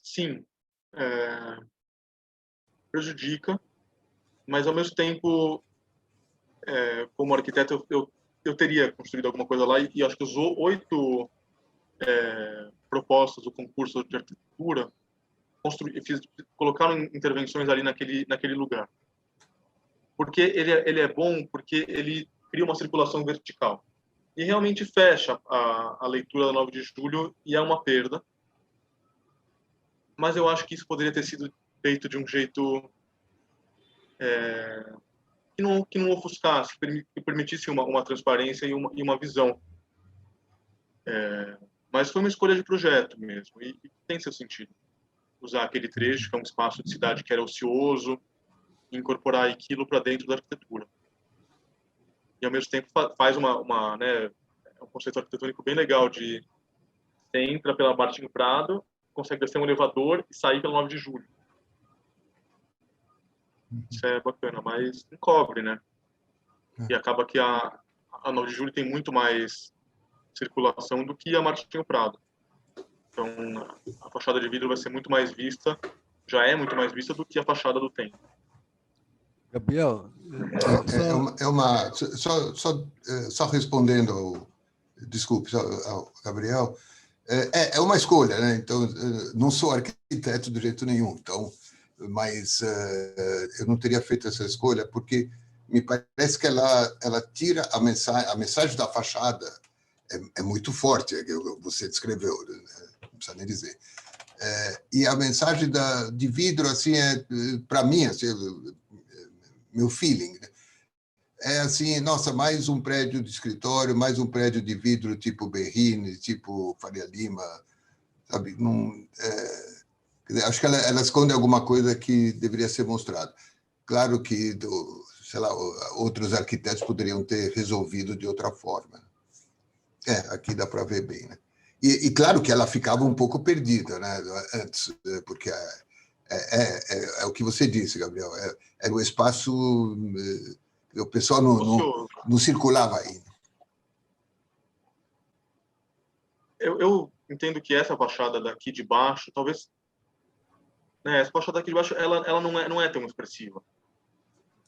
Sim, prejudica, mas ao mesmo tempo, como arquiteto, eu teria construído alguma coisa lá, e acho que os 8 propostas do concurso de arquitetura colocaram intervenções ali naquele lugar. Porque ele é bom, porque ele cria uma circulação vertical. E realmente fecha a leitura da 9 de julho, e é uma perda. Mas eu acho que isso poderia ter sido feito de um jeito que não ofuscasse, que permitisse uma transparência e uma visão. Mas foi uma escolha de projeto mesmo, e tem seu sentido. Usar aquele trecho, que é um espaço de cidade que era ocioso, e incorporar aquilo para dentro da arquitetura. E, ao mesmo tempo, faz um conceito arquitetônico bem legal de você entra pela Martim Prado, consegue descer um elevador e sair pela 9 de julho. Isso é bacana, mas encobre, né? E acaba que a 9 de julho tem muito mais circulação do que a Martim Prado. Então, a fachada de vidro vai ser muito mais vista, já é muito mais vista do que a fachada do templo. Gabriel, só respondendo desculpe, ao Gabriel, é uma escolha, né? Então, não sou arquiteto de jeito nenhum, então, mas eu não teria feito essa escolha porque me parece que ela tira a mensagem da fachada é muito forte, você descreveu, né? Não precisa nem dizer. E a mensagem de vidro, assim, para mim, assim, meu feeling, né? É assim, nossa, mais um prédio de escritório, mais um prédio de vidro tipo Berrini, tipo Faria Lima, sabe? Não, acho que ela esconde alguma coisa que deveria ser mostrada. Claro que, sei lá, outros arquitetos poderiam ter resolvido de outra forma. Aqui dá para ver bem, né? E claro que ela ficava um pouco perdida, né? Antes, porque é o que você disse, Gabriel. Era o espaço, o pessoal não circulava aí. Eu entendo que essa fachada daqui de baixo, talvez, né, essa fachada daqui de baixo, ela não é tão expressiva.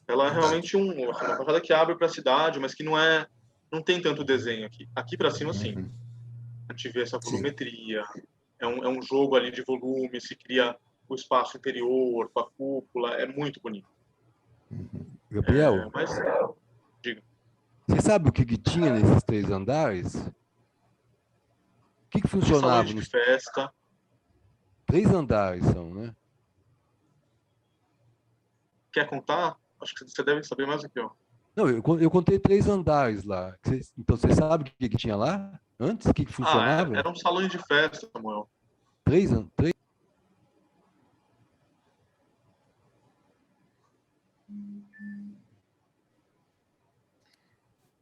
Ela é realmente uma fachada que abre para a cidade, mas que não tem tanto desenho aqui. Aqui para cima, sim. A gente vê essa volumetria. É um jogo ali de volume, se cria o espaço interior, com a cúpula, é muito bonito. Gabriel, Mas, diga. Você sabe o que tinha nesses 3 andares? O que funcionava Salões nos de festa. 3 andares são, né? Quer contar? Acho que você deve saber mais do que eu. Não, eu contei 3 andares lá. Então você sabe o que tinha lá antes? O que funcionava? Eram salões de festa, Samuel. 3?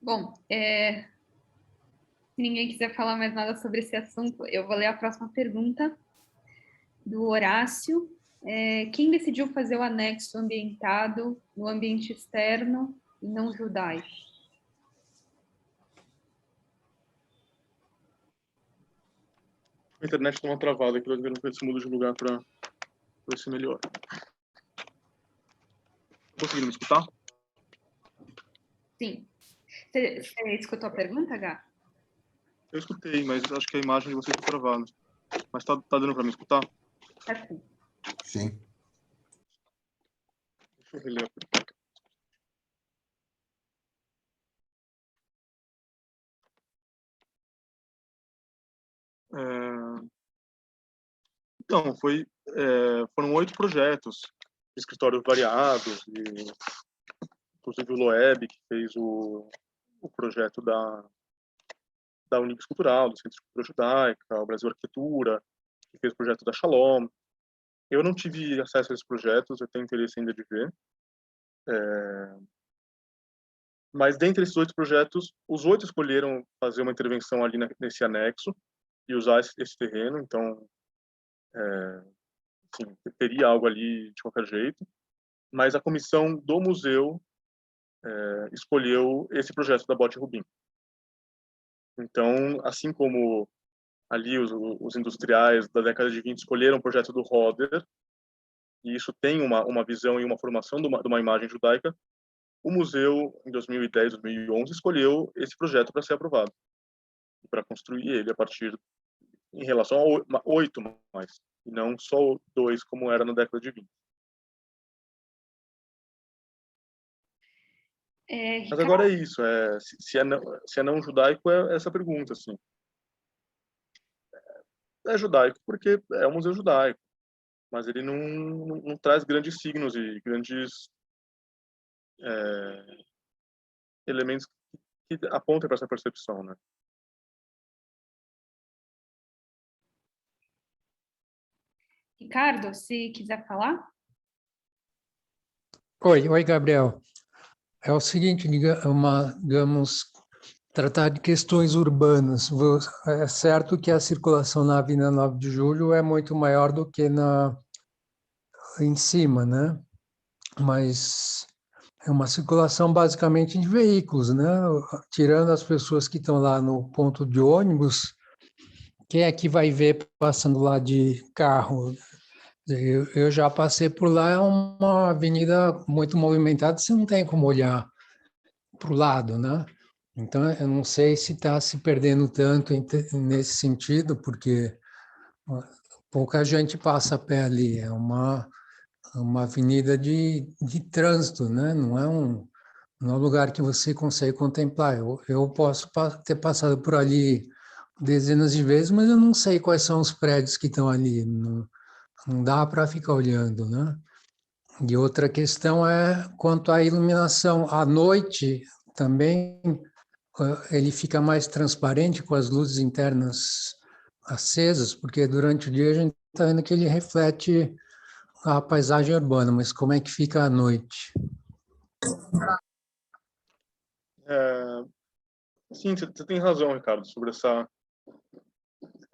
Bom, se ninguém quiser falar mais nada sobre esse assunto, eu vou ler a próxima pergunta do Horácio. Quem decidiu fazer o anexo ambientado no ambiente externo e não judaico? A internet está uma travada aqui, eu ver se muda de lugar para ver se melhora. Conseguiram me escutar? Sim. Você escutou a pergunta, Gá? Eu escutei, mas acho que a imagem de vocês está travada. Mas tá dando para me escutar? Tá sim. Sim. Deixa eu reler a pergunta. Então, foram 8 projetos de escritórios variados, e, inclusive o Loeb, que fez o projeto da Unix Cultural, do Centro de Cultura Judaica, o Brasil Arquitetura, que fez o projeto da Shalom. Eu não tive acesso a esses projetos, eu tenho interesse ainda de ver. Mas dentre esses 8 projetos, os 8 escolheram fazer uma intervenção ali nesse anexo e usar esse terreno, então enfim, teria algo ali de qualquer jeito. Mas a comissão do museu escolheu esse projeto da Bote Rubim. Então, assim como ali os industriais da década de 20 escolheram o projeto do Roder, e isso tem uma visão e uma formação de uma imagem judaica, o museu, em 2010, 2011, escolheu esse projeto para ser aprovado, para construir ele a partir, em relação a 8 mais, e não só 2, como era na década de 20. Mas agora é isso, se é não judaico, é essa pergunta, assim. É judaico porque é um museu judaico, mas ele não traz grandes signos e grandes elementos que apontem para essa percepção, né? Ricardo, se quiser falar. Oi, Gabriel. É o seguinte, digamos, tratar de questões urbanas. É certo que a circulação na Avenida 9 de Julho é muito maior do que em cima, né? Mas é uma circulação basicamente de veículos, né? Tirando as pessoas que estão lá no ponto de ônibus, quem é que vai ver passando lá de carro? Eu já passei por lá, é uma avenida muito movimentada, você não tem como olhar para o lado, né? Então, eu não sei se está se perdendo tanto nesse sentido, porque pouca gente passa a pé ali, é uma avenida de trânsito, né? Não é um lugar que você consegue contemplar. Eu posso ter passado por ali dezenas de vezes, mas eu não sei quais são os prédios que estão ali, não dá para ficar olhando, né? E outra questão é quanto à iluminação. À noite também ele fica mais transparente com as luzes internas acesas, porque durante o dia a gente está vendo que ele reflete a paisagem urbana, mas como é que fica à noite? Sim, você tem razão, Ricardo, sobre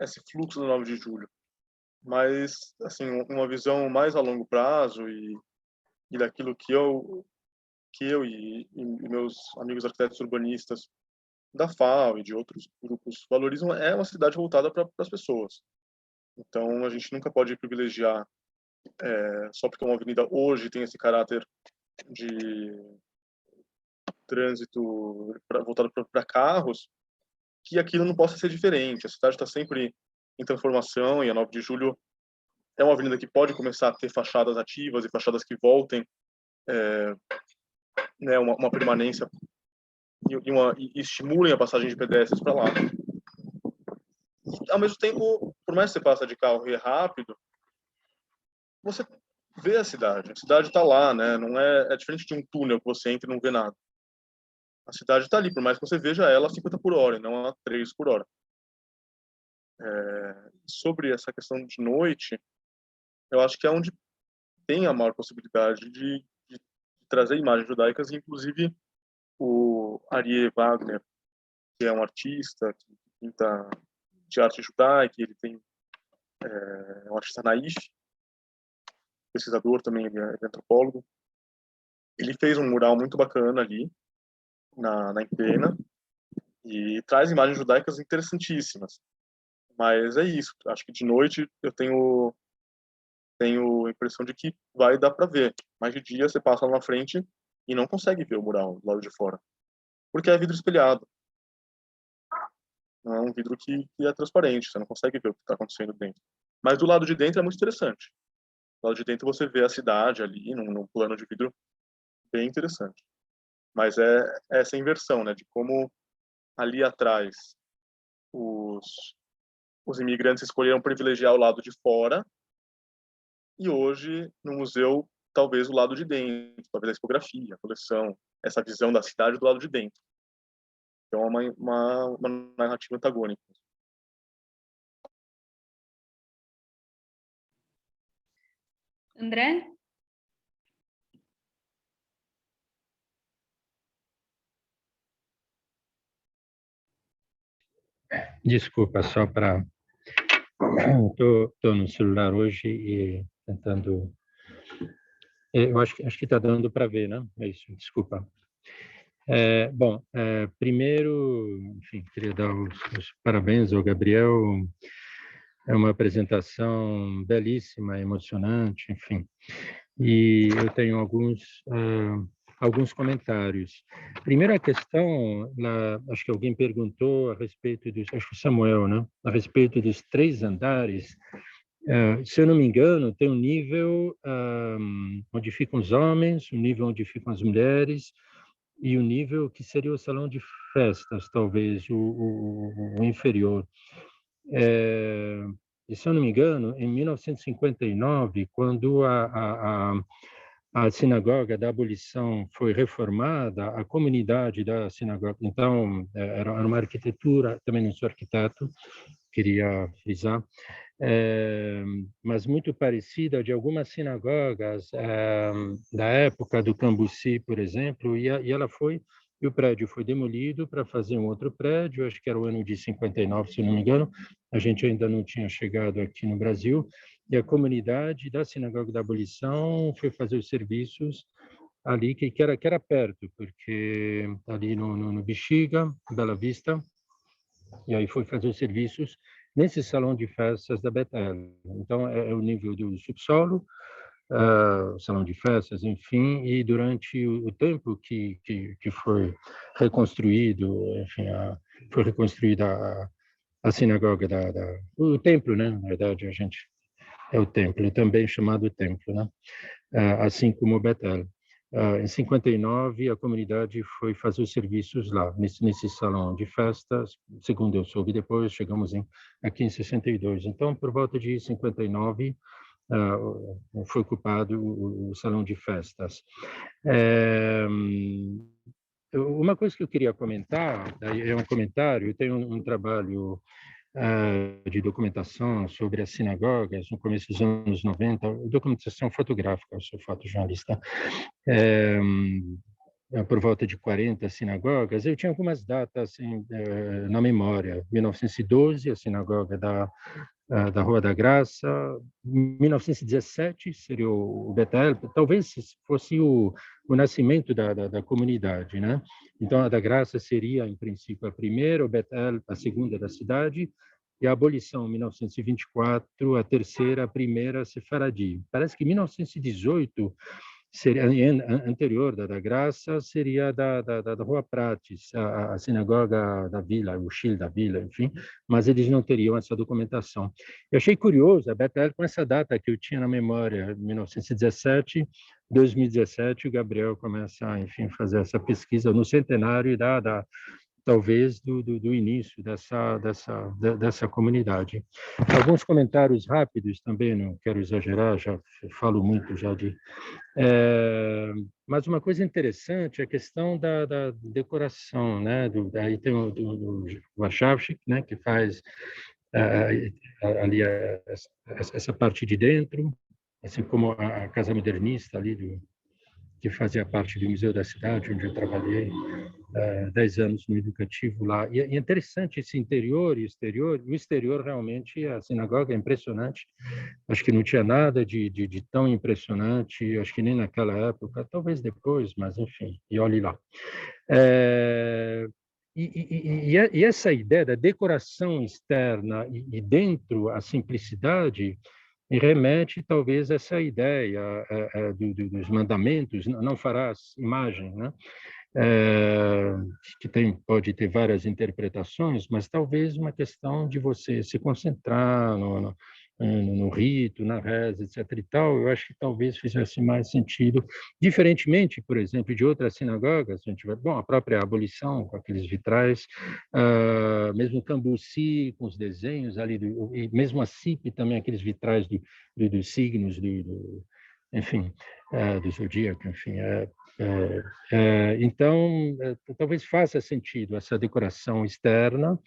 esse fluxo do 9 de julho. Mas, assim, uma visão mais a longo prazo e daquilo que eu e meus amigos arquitetos urbanistas da FAO e de outros grupos valorizam é uma cidade voltada para as pessoas. Então, a gente nunca pode privilegiar, só porque uma avenida hoje tem esse caráter de trânsito voltado para carros, que aquilo não possa ser diferente. A cidade está sempre em transformação e a 9 de julho é uma avenida que pode começar a ter fachadas ativas e fachadas que voltem, né, uma permanência e estimulem a passagem de pedestres para lá. E, ao mesmo tempo, por mais que você passe de carro e é rápido, você vê a cidade está lá, né? Não é diferente de um túnel que você entra e não vê nada. A cidade está ali, por mais que você veja ela a 50 por hora e não a 3 por hora. Sobre essa questão de noite, eu acho que é onde tem a maior possibilidade de trazer imagens judaicas, inclusive o Aryeh Wagner, que é um artista que pinta de arte judaica, ele tem um artista naif, pesquisador também, ele é antropólogo. Ele fez um mural muito bacana ali na Empena e traz imagens judaicas interessantíssimas. Mas é isso, acho que de noite eu tenho a impressão de que vai dar para ver. Mas de dia você passa lá na frente e não consegue ver o mural do lado de fora, porque é vidro espelhado. Não é um vidro que é transparente, você não consegue ver o que está acontecendo dentro. Mas do lado de dentro é muito interessante. Do lado de dentro você vê a cidade ali, num plano de vidro bem interessante. Mas é essa inversão, né, de como ali atrás os imigrantes escolheram privilegiar o lado de fora e hoje no museu talvez o lado de dentro, talvez a expografia, a coleção, essa visão da cidade do lado de dentro. Então é uma narrativa antagônica. André? Desculpa, só para... Estou no celular hoje e tentando... Eu acho que está dando para ver, né? É isso, desculpa. Bom, primeiro, enfim, queria dar os parabéns ao Gabriel. É uma apresentação belíssima, emocionante, enfim. E eu tenho alguns comentários. Primeira questão, acho que alguém perguntou a respeito dos, acho que o Samuel, né? A respeito dos 3 andares. Se eu não me engano, tem um nível onde ficam os homens, um nível onde ficam as mulheres e o nível que seria o salão de festas, talvez o inferior. E se eu não me engano, em 1959, quando a sinagoga da abolição foi reformada, a comunidade da sinagoga, então, era uma arquitetura, também não sou arquiteto, queria frisar, mas muito parecida de algumas sinagogas da época do Cambuci, por exemplo, e o prédio foi demolido para fazer um outro prédio, acho que era o ano de 59, se não me engano, a gente ainda não tinha chegado aqui no Brasil, e a comunidade da Sinagoga da Abolição foi fazer os serviços ali, que era perto, porque ali no Bexiga, Bela Vista, e aí foi fazer os serviços nesse salão de festas da Betel. Então, é o nível do subsolo, salão de festas, enfim, e durante o tempo que foi reconstruído, enfim, foi reconstruída a sinagoga o templo, né? Na verdade, é o templo, também chamado templo, né? Assim como o Betel. Em 59, a comunidade foi fazer os serviços lá, nesse salão de festas. Segundo eu soube depois, chegamos aqui em 62. Então, por volta de 59, foi ocupado o salão de festas. Uma coisa que eu queria comentar, é um comentário, eu tenho um trabalho de documentação sobre as sinagogas no começo dos anos 90, documentação fotográfica, eu sou fotojornalista. por volta de 40 sinagogas. Eu tinha algumas datas assim, na memória. 1912, a sinagoga da Rua da Graça. 1917 seria o Betel, talvez fosse o nascimento da comunidade, né? Então, a da Graça seria, em princípio, a primeira, o Betel, a segunda da cidade, e a abolição, em 1924, a terceira, a primeira, Sefaradi. Parece que em 1918 seria anterior da Graça, seria da Rua Prates, a sinagoga da vila, o Shil da vila, enfim, mas eles não teriam essa documentação. Eu achei curioso a Betel com essa data que eu tinha na memória, 1917, 2017, o Gabriel começa a, enfim, fazer essa pesquisa no centenário talvez do início dessa comunidade. Alguns comentários rápidos também, não quero exagerar, já falo muito já de... mas uma coisa interessante é a questão da decoração, né? Aí tem o Wachowski, né? Que faz ali essa parte de dentro, assim como a Casa Modernista ali que fazia parte do Museu da Cidade, onde eu trabalhei 10 anos no educativo lá. E é interessante esse interior e exterior. O exterior, realmente, a sinagoga é impressionante. Acho que não tinha nada de tão impressionante, acho que nem naquela época, talvez depois, mas enfim, e olhe lá. E essa ideia da decoração externa e dentro a simplicidade me remete talvez a essa ideia dos mandamentos, não farás imagem, né? Que pode ter várias interpretações, mas talvez uma questão de você se concentrar no rito, na reza, etc. e tal, eu acho que talvez fizesse mais sentido, diferentemente, por exemplo, de outras sinagogas, a gente vai, bom, a própria abolição, com aqueles vitrais, mesmo Cambuci, com os desenhos ali, e mesmo a CIP também, aqueles vitrais dos signos, enfim, do zodíaco, enfim, então, talvez faça sentido essa decoração externa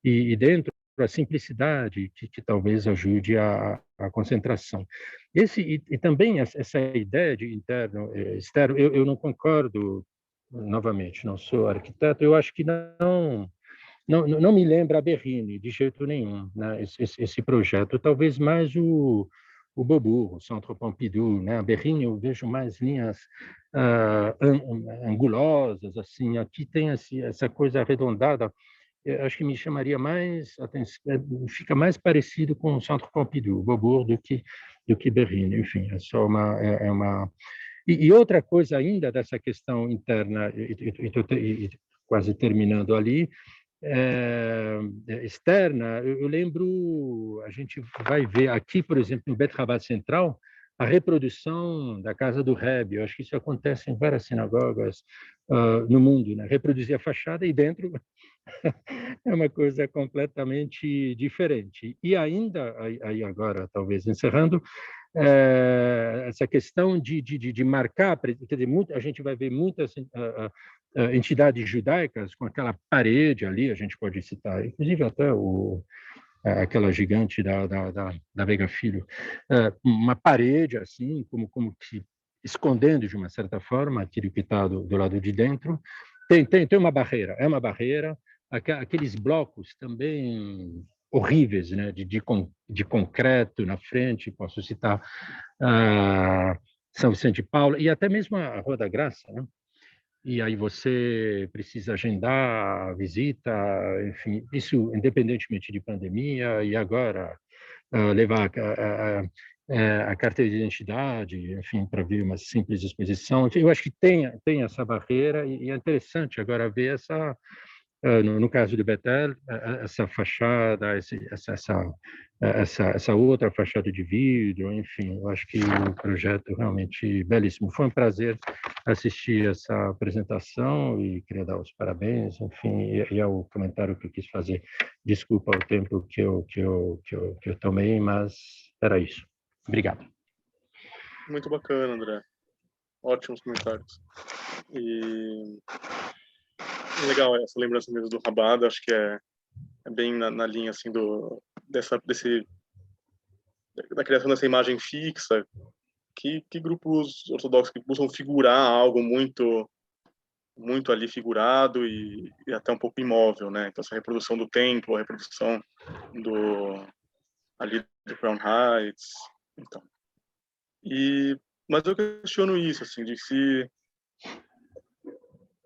e dentro a simplicidade que talvez ajude a concentração. E também essa ideia de interno externo, eu não concordo, novamente, não sou arquiteto, eu acho que não me lembra a Berrini, de jeito nenhum, né? Esse projeto. Talvez mais o Beaubourg, o Centre Pompidou, né? A Berrini eu vejo mais linhas angulosas, assim. Aqui tem essa coisa arredondada. Eu acho que me chamaria mais atenção, fica mais parecido com o Centre Pompidou, o Beaubourg, do que Berrini. Enfim, é só uma... E outra coisa ainda dessa questão interna, e quase terminando ali, externa, eu lembro, a gente vai ver aqui, por exemplo, no Bet Rabat Central, a reprodução da casa do Rebbe. Eu acho que isso acontece em várias sinagogas no mundo, né? Reproduzir a fachada e dentro é uma coisa completamente diferente. E ainda, aí agora, talvez encerrando, essa questão de marcar, quer dizer, a gente vai ver muitas entidades judaicas com aquela parede ali, a gente pode citar, inclusive até aquela gigante da Veiga Filho, uma parede assim, como que escondendo de uma certa forma aquilo que está do lado de dentro. Tem uma barreira, é uma barreira, aqueles blocos também horríveis, né, de concreto na frente, posso citar São Vicente de Paula e até mesmo a Rua da Graça, né? E aí você precisa agendar a visita, enfim, isso independentemente de pandemia, e agora levar a carteira de identidade, enfim, para ver uma simples exposição. Enfim, eu acho que tem essa barreira, e é interessante agora ver no caso de Betel, essa fachada, essa outra fachada de vidro, enfim, eu acho que o projeto realmente belíssimo. Foi um prazer assistir essa apresentação e queria dar os parabéns, enfim, e é o comentário que eu quis fazer. Desculpa o tempo que eu tomei, mas era isso. Obrigado. Muito bacana, André. Ótimos comentários. E legal essa lembrança mesmo do Rabada, acho que é bem na linha assim da criação dessa imagem fixa, que grupos ortodoxos que buscam figurar algo muito muito ali figurado e até um pouco imóvel, né? Então essa reprodução do templo, a reprodução ali do Crown Heights, então. Mas eu questiono isso, assim, de se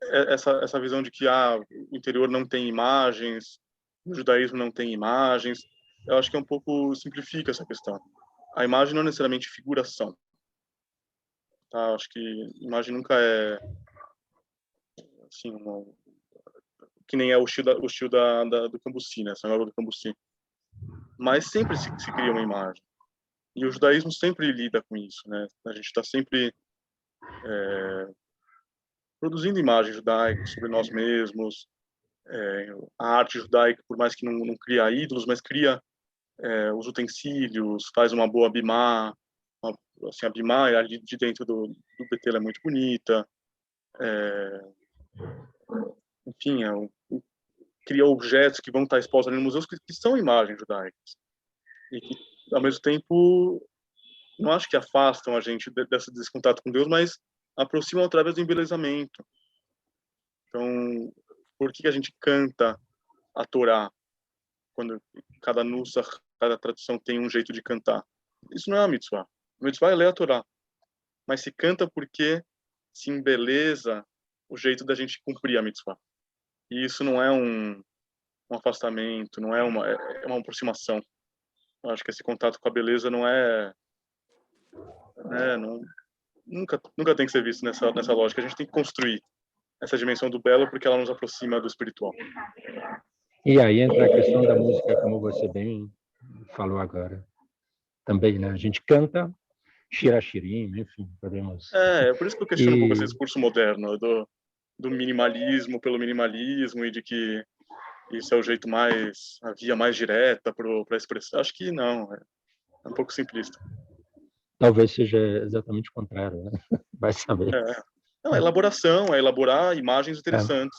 essa visão de que o interior não tem imagens, o judaísmo não tem imagens, eu acho que é um pouco simplifica essa questão. A imagem não é necessariamente figuração, tá? Acho que imagem nunca é assim que nem é o estilo do Cambuci, né? Essa obra do Cambuci. Mas sempre se cria uma imagem. E o judaísmo sempre lida com isso, né? A gente está sempre produzindo imagens judaicas sobre nós mesmos. A arte judaica, por mais que não cria ídolos, mas cria os utensílios, faz uma boa bimá. Assim, a bimá ali de dentro do Betel é muito bonita. Enfim, cria objetos que vão estar expostos ali nos museus que são imagens judaicas. E que, ao mesmo tempo, não acho que afastam a gente desse contato com Deus, mas aproximam através do embelezamento. Então, por que a gente canta a Torá quando cada nusach, cada tradução tem um jeito de cantar? Isso não é uma mitzvah. A mitzvah é ler a Torá. Mas se canta porque se embeleza o jeito da gente cumprir a mitzvah. E isso não é um afastamento, não é uma aproximação. Eu acho que esse contato com a beleza não nunca tem que ser visto nessa lógica. A gente tem que construir essa dimensão do belo porque ela nos aproxima do espiritual. E aí entra a questão da música, como você bem falou agora. Também, né? A gente canta Shirachirim, enfim, podemos... É por isso que eu questiono um pouco esse discurso moderno do minimalismo pelo minimalismo e de que isso é o jeito a via mais direta para expressar. Acho que não, é um pouco simplista. Talvez seja exatamente o contrário, né? Vai saber. Não, a elaboração, é elaborar imagens interessantes.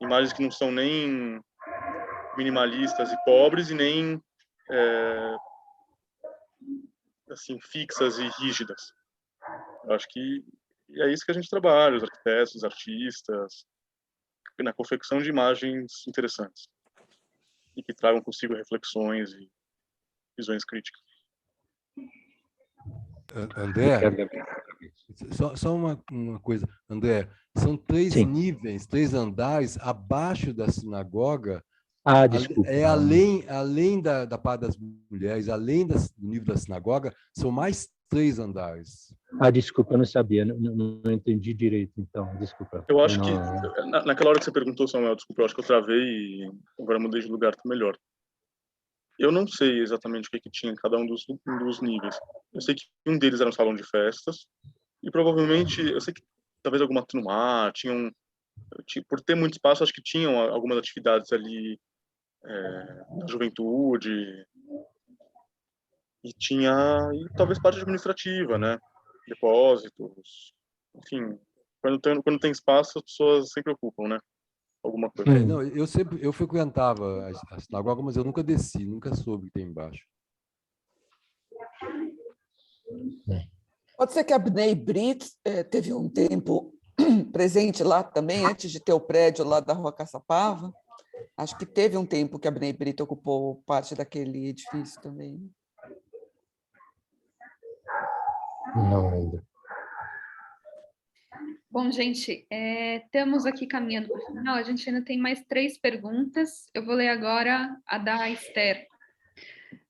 Imagens que não são nem minimalistas e pobres e nem assim, fixas e rígidas. Eu acho que é isso que a gente trabalha, os arquitetos, os artistas, na confecção de imagens interessantes e que tragam consigo reflexões e visões críticas. André, só uma coisa. André, são 3 Sim. níveis, 3 andares abaixo da sinagoga. Desculpa. Além da parte das mulheres, além do nível da sinagoga, são mais 3 andares. Desculpa, eu não sabia, não entendi direito, então, desculpa. Eu acho que, naquela hora que você perguntou, Samuel, desculpa, eu acho que eu travei e agora mudei de lugar, tá melhor. Eu não sei exatamente o que tinha em cada um dos níveis. Eu sei que um deles era um salão de festas e provavelmente, eu sei que talvez alguma trumá, por ter muito espaço, acho que tinham algumas atividades ali da juventude e talvez parte administrativa, né? Depósitos, enfim. Quando tem espaço, as pessoas sempre ocupam, né? Alguma coisa. Não, eu frequentava a sinagoga, mas eu nunca desci, nunca soube o que tem embaixo. Pode ser que a Bnei Brit teve um tempo presente lá também, antes de ter o prédio lá da Rua Caçapava. Acho que teve um tempo que a Bnei Brit ocupou parte daquele edifício também. Não ainda. Bom, gente, estamos aqui caminhando para o final. A gente ainda tem mais 3 perguntas. Eu vou ler agora a da Esther.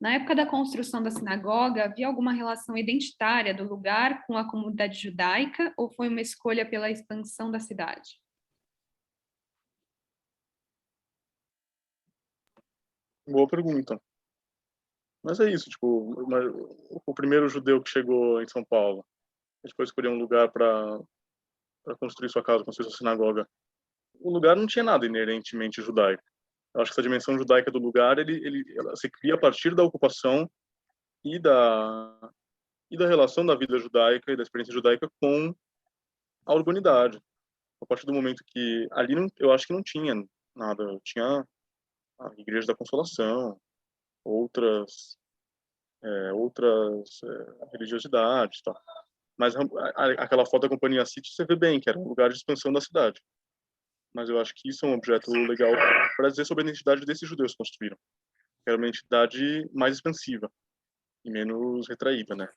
Na época da construção da sinagoga, havia alguma relação identitária do lugar com a comunidade judaica ou foi uma escolha pela expansão da cidade? Boa pergunta. Mas é isso, tipo, o primeiro judeu que chegou em São Paulo, ele foi escolher um lugar para construir sua casa, construir sua sinagoga. O lugar não tinha nada inerentemente judaico. Eu acho que essa dimensão judaica do lugar, ela se cria a partir da ocupação e da relação da vida judaica e da experiência judaica com a urbanidade. A partir do momento que ali eu acho que não tinha nada, tinha a Igreja da Consolação, outras religiosidades, tá? Mas aquela foto da Companhia City você vê bem que era um lugar de expansão da cidade. mas eu acho que isso é um objeto legal para dizer sobre a identidade desses judeus que construíram. Era uma identidade mais expansiva e menos retraída, né?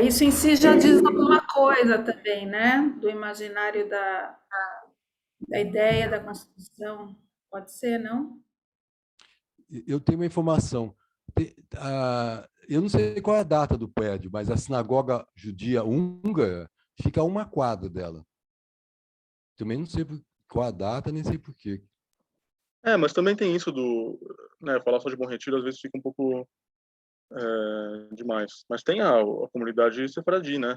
Isso em si já diz alguma coisa também, né? Do imaginário da ideia da construção. Pode ser, não? Eu tenho uma informação. Eu não sei qual é a data do prédio, mas a sinagoga judia húngara fica a uma quadra dela. Também não sei qual a data, nem sei por quê. Mas também tem isso do... Né, falar só de Bom Retiro às vezes fica um pouco demais. Mas tem a comunidade sefaradi, né?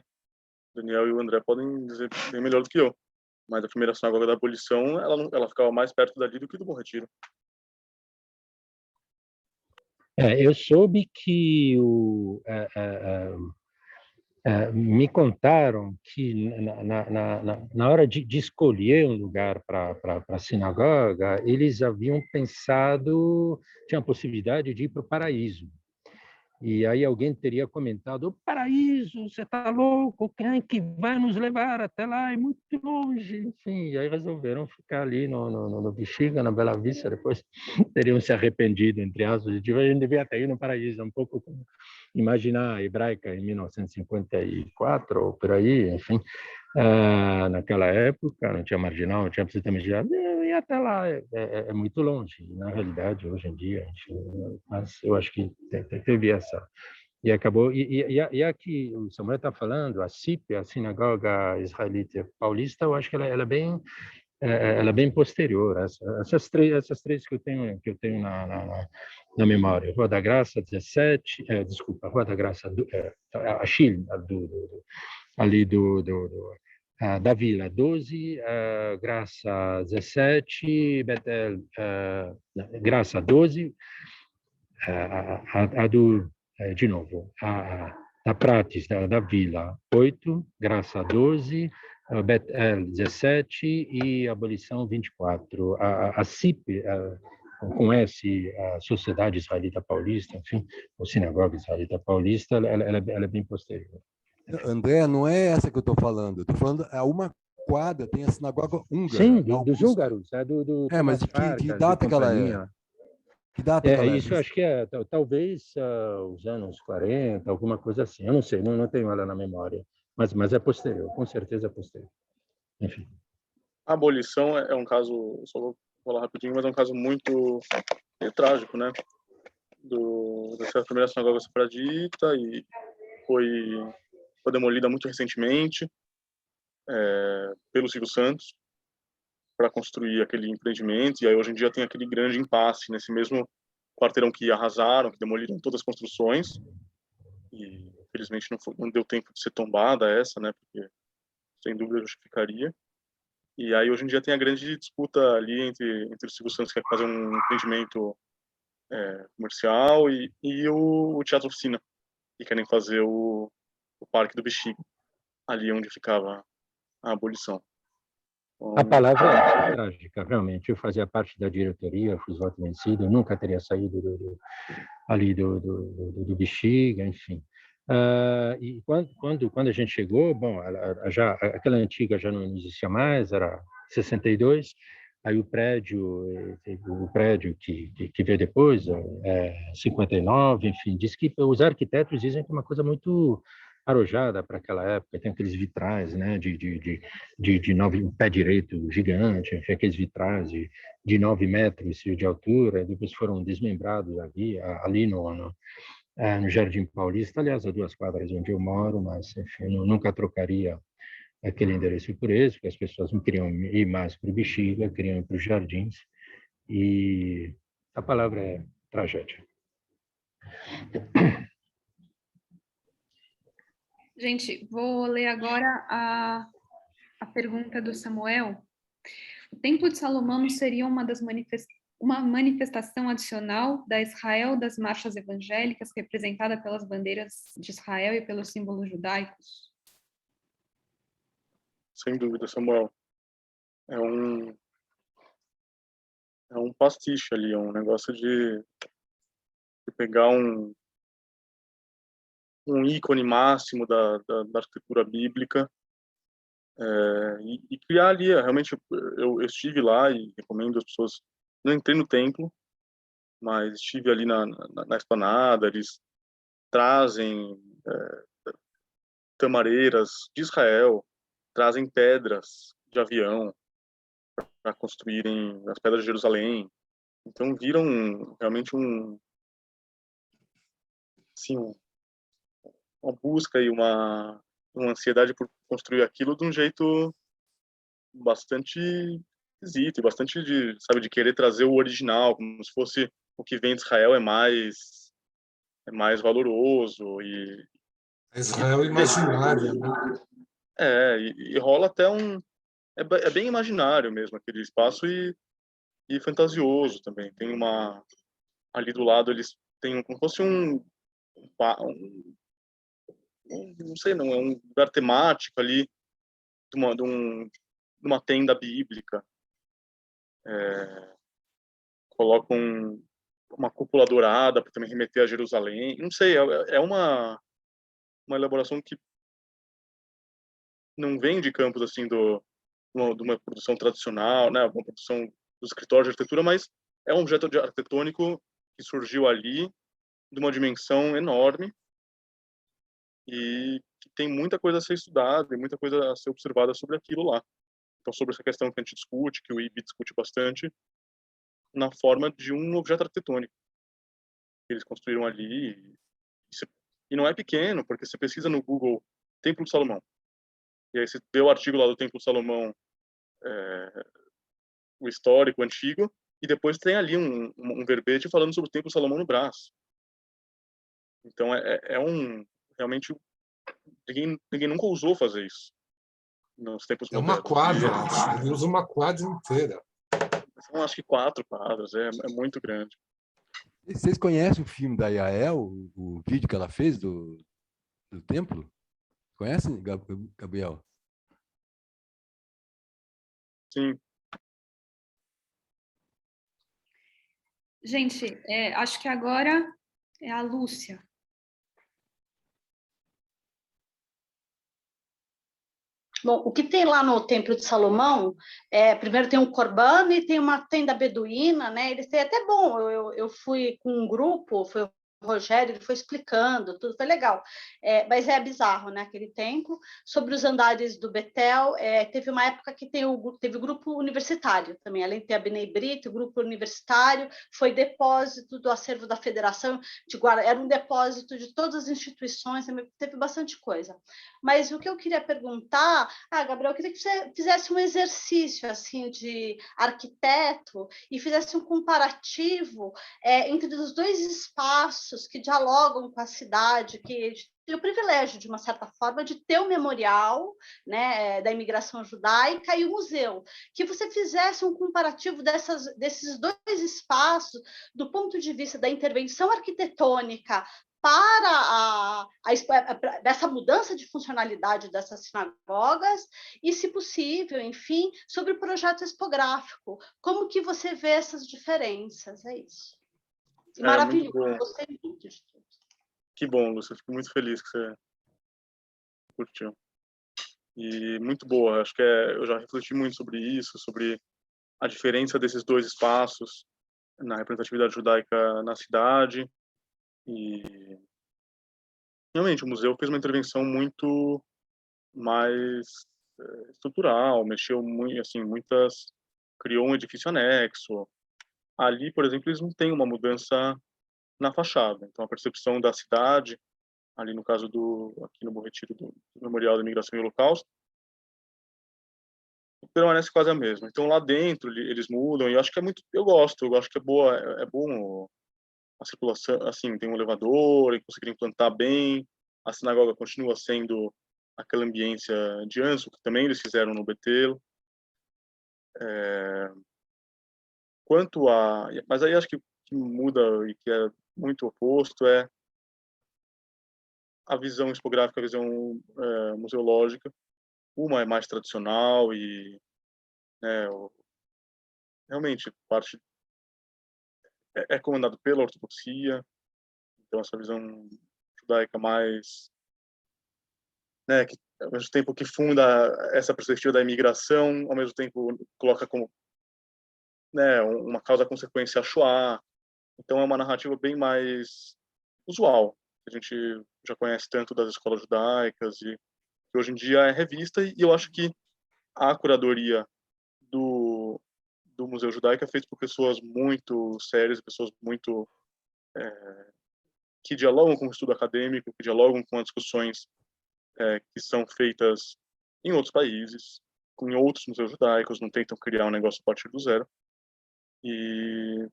O Daniel e o André podem dizer bem melhor do que eu. Mas a primeira sinagoga da abolição, ela ficava mais perto dali do que do Bom Retiro. Eu soube que me contaram que na hora de escolher um lugar para a sinagoga, eles haviam pensado, tinha a possibilidade de ir para o Paraíso. E aí alguém teria comentado: o Paraíso, você está louco? Quem é que vai nos levar até lá? É muito longe. Enfim, e aí resolveram ficar ali no Bexiga, na Bela Vista. Depois teriam se arrependido, entre aspas, de a gente devia ter ido no Paraíso. É um pouco como imaginar a hebraica em 1954 ou por aí, enfim. Naquela época não tinha marginal, não tinha absolutamente nada, e até lá é muito longe, na realidade, hoje em dia, mas eu acho que teve essa, e acabou, e a que o Samuel está falando, a SIP, a Sinagoga Israelita Paulista, eu acho que ela é bem posterior, essas três que eu tenho na memória, Rua da Graça 17, Rua da Graça, a Chile, ali da Vila 12, Graça 17, Betel, Graça 12, de novo, a Prates da Vila 8, Graça 12, Betel 17 e Abolição 24. A CIP, com a Sociedade Israelita Paulista, enfim, ou Sinagoga Israelita Paulista, ela é bem posterior. André, não é essa que eu estou falando. Eu estou falando, a uma quadra tem a sinagoga húngara. Sim, dos húngaros. Mas de que data que ela é? Que data que ela é? Isso eu acho que talvez os anos 40, alguma coisa assim. Eu não sei, não tenho ela na memória. Mas é posterior, com certeza é posterior. Enfim. A abolição é um caso, só vou falar rapidinho, mas é um caso muito trágico, né? Dessa primeira sinagoga sefaradita, e foi demolida muito recentemente pelo Silvio Santos para construir aquele empreendimento, e aí hoje em dia tem aquele grande impasse nesse mesmo quarteirão que arrasaram, que demoliram todas as construções, e infelizmente não deu tempo de ser tombada essa, né? Porque sem dúvida justificaria. E aí hoje em dia tem a grande disputa ali entre o Silvio Santos, que quer fazer um empreendimento comercial, e o Teatro Oficina, que querem fazer o Parque do Bexiga, ali onde ficava a abolição. Então, a palavra é trágica, realmente. Eu fazia parte da diretoria, fui voto vencido, eu nunca teria saído ali do Bexiga, enfim. E quando a gente chegou, bom, aquela antiga já não existia mais, era 62, aí o prédio que veio depois, 59, enfim, diz que os arquitetos dizem que é uma coisa muito arrojada para aquela época, tem aqueles vitrais, né, um pé direito gigante, enfim, aqueles vitrais de 9 metros de altura, depois foram desmembrados ali no Jardim Paulista, aliás, a 2 quadras onde eu moro, mas, enfim, eu nunca trocaria aquele endereço por esse, porque as pessoas não queriam ir mais para o Bexiga, queriam ir para os Jardins, e a palavra é tragédia. Gente, vou ler agora a pergunta do Samuel. O Templo de Salomão seria uma manifestação adicional da Israel das marchas evangélicas, representada pelas bandeiras de Israel e pelos símbolos judaicos? sem dúvida, Samuel. É um pastiche ali, é um negócio de pegar um ícone máximo da arquitetura bíblica e criar ali. Realmente, eu estive lá e recomendo as pessoas. Não entrei no templo, mas estive ali na esplanada. Eles trazem tamareiras de Israel, trazem pedras de avião para construírem as pedras de Jerusalém. Então viram realmente assim, uma busca e uma ansiedade por construir aquilo de um jeito bastante esquisito e bastante de querer trazer o original, como se fosse o que vem de Israel é mais valoroso Israel imaginária, né? e rola até é bem imaginário mesmo aquele espaço e fantasioso também. Tem ali do lado eles têm como se fosse não sei não, é um lugar temático ali de uma tenda bíblica. Colocam uma cúpula dourada para também remeter a Jerusalém. Não sei, é uma elaboração que não vem de campos assim de uma produção tradicional, né, uma produção do escritório de arquitetura, mas é um objeto arquitetônico que surgiu ali de uma dimensão enorme e que tem muita coisa a ser estudada e muita coisa a ser observada sobre aquilo lá. Então, sobre essa questão que a gente discute, que o IB discute bastante, na forma de um objeto arquitetônico que eles construíram ali. E não é pequeno, porque você pesquisa no Google Templo de Salomão, e aí você vê o artigo lá do Templo de Salomão, o histórico, antigo, e depois tem ali um verbete falando sobre o Templo de Salomão no braço. Então, realmente, ninguém nunca ousou fazer isso nos tempos É uma modernos. quadra, acho. Ele usa uma quadra inteira. São, acho que 4 quadras, é muito grande. Vocês conhecem o filme da Yael, o vídeo que ela fez do templo? Conhecem, Gabriel? Sim. Gente, acho que agora é a Lúcia. Bom, o que tem lá no Templo de Salomão, primeiro tem um corban e tem uma tenda beduína, né? Eles têm até bom, eu fui com um grupo, foi o Rogério, ele foi explicando, tudo foi legal, mas é bizarro, né, aquele templo. Sobre os andares do Betel, teve uma época que teve o grupo universitário também, além de ter a Bnei Brit, o grupo universitário, foi depósito do acervo da Federação de Guarda, era um depósito de todas as instituições, teve bastante coisa. Mas o que eu queria perguntar, Gabriel, eu queria que você fizesse um exercício assim de arquiteto e fizesse um comparativo entre os dois espaços que dialogam com a cidade, que tem o privilégio, de uma certa forma, de ter o memorial, né, da imigração judaica e o museu, que você fizesse um comparativo desses dois espaços do ponto de vista da intervenção arquitetônica para dessa mudança de funcionalidade dessas sinagogas e, se possível, enfim, sobre o projeto expográfico. Como que você vê essas diferenças? É isso. Maravilhoso, gostei muito de tudo. Que bom, Lúcia, fico muito feliz que você curtiu. E muito boa, acho que eu já refleti muito sobre isso, sobre a diferença desses dois espaços na representatividade judaica na cidade. E realmente o museu fez uma intervenção muito mais estrutural, mexeu muito, assim, criou um edifício anexo. Ali, por exemplo, eles não têm uma mudança na fachada. Então, a percepção da cidade, ali no caso aqui no Bom Retiro, do Memorial da Imigração e Holocausto, permanece quase a mesma. Então, lá dentro, eles mudam, e eu acho que eu acho que é bom a circulação, assim, tem um elevador, e conseguir implantar bem, a sinagoga continua sendo aquela ambiência de Anso, que também eles fizeram no Betelo. Mas aí acho que muda e que é muito oposto é a visão expográfica, a visão museológica. Uma é mais tradicional e realmente parte é comandado pela ortodoxia, então essa visão judaica mais né, que ao mesmo tempo que funda essa perspectiva da imigração, ao mesmo tempo coloca como, né, uma causa-consequência a Shoah. Então é uma narrativa bem mais usual, que a gente já conhece tanto das escolas judaicas e que hoje em dia é revista, e eu acho que a curadoria do Museu Judaico é feita por pessoas muito sérias, pessoas muito que dialogam com o estudo acadêmico, que dialogam com as discussões que são feitas em outros países, em outros museus judaicos, não tentam criar um negócio a partir do zero. E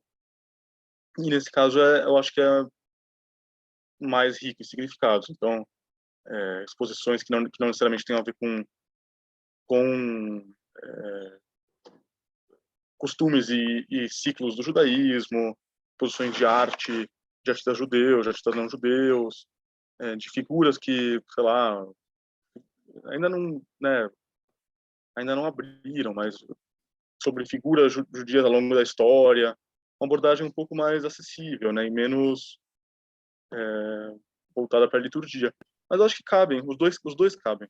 nesse caso, eu acho que é mais rico em significados. Então, exposições que não necessariamente têm a ver com costumes e ciclos do judaísmo, exposições de arte, de artistas judeus, de artistas não judeus, de figuras que, sei lá, ainda não abriram, mas sobre figuras judias ao longo da história, uma abordagem um pouco mais acessível, né, e menos voltada para a liturgia. Mas eu acho que cabem, os dois cabem.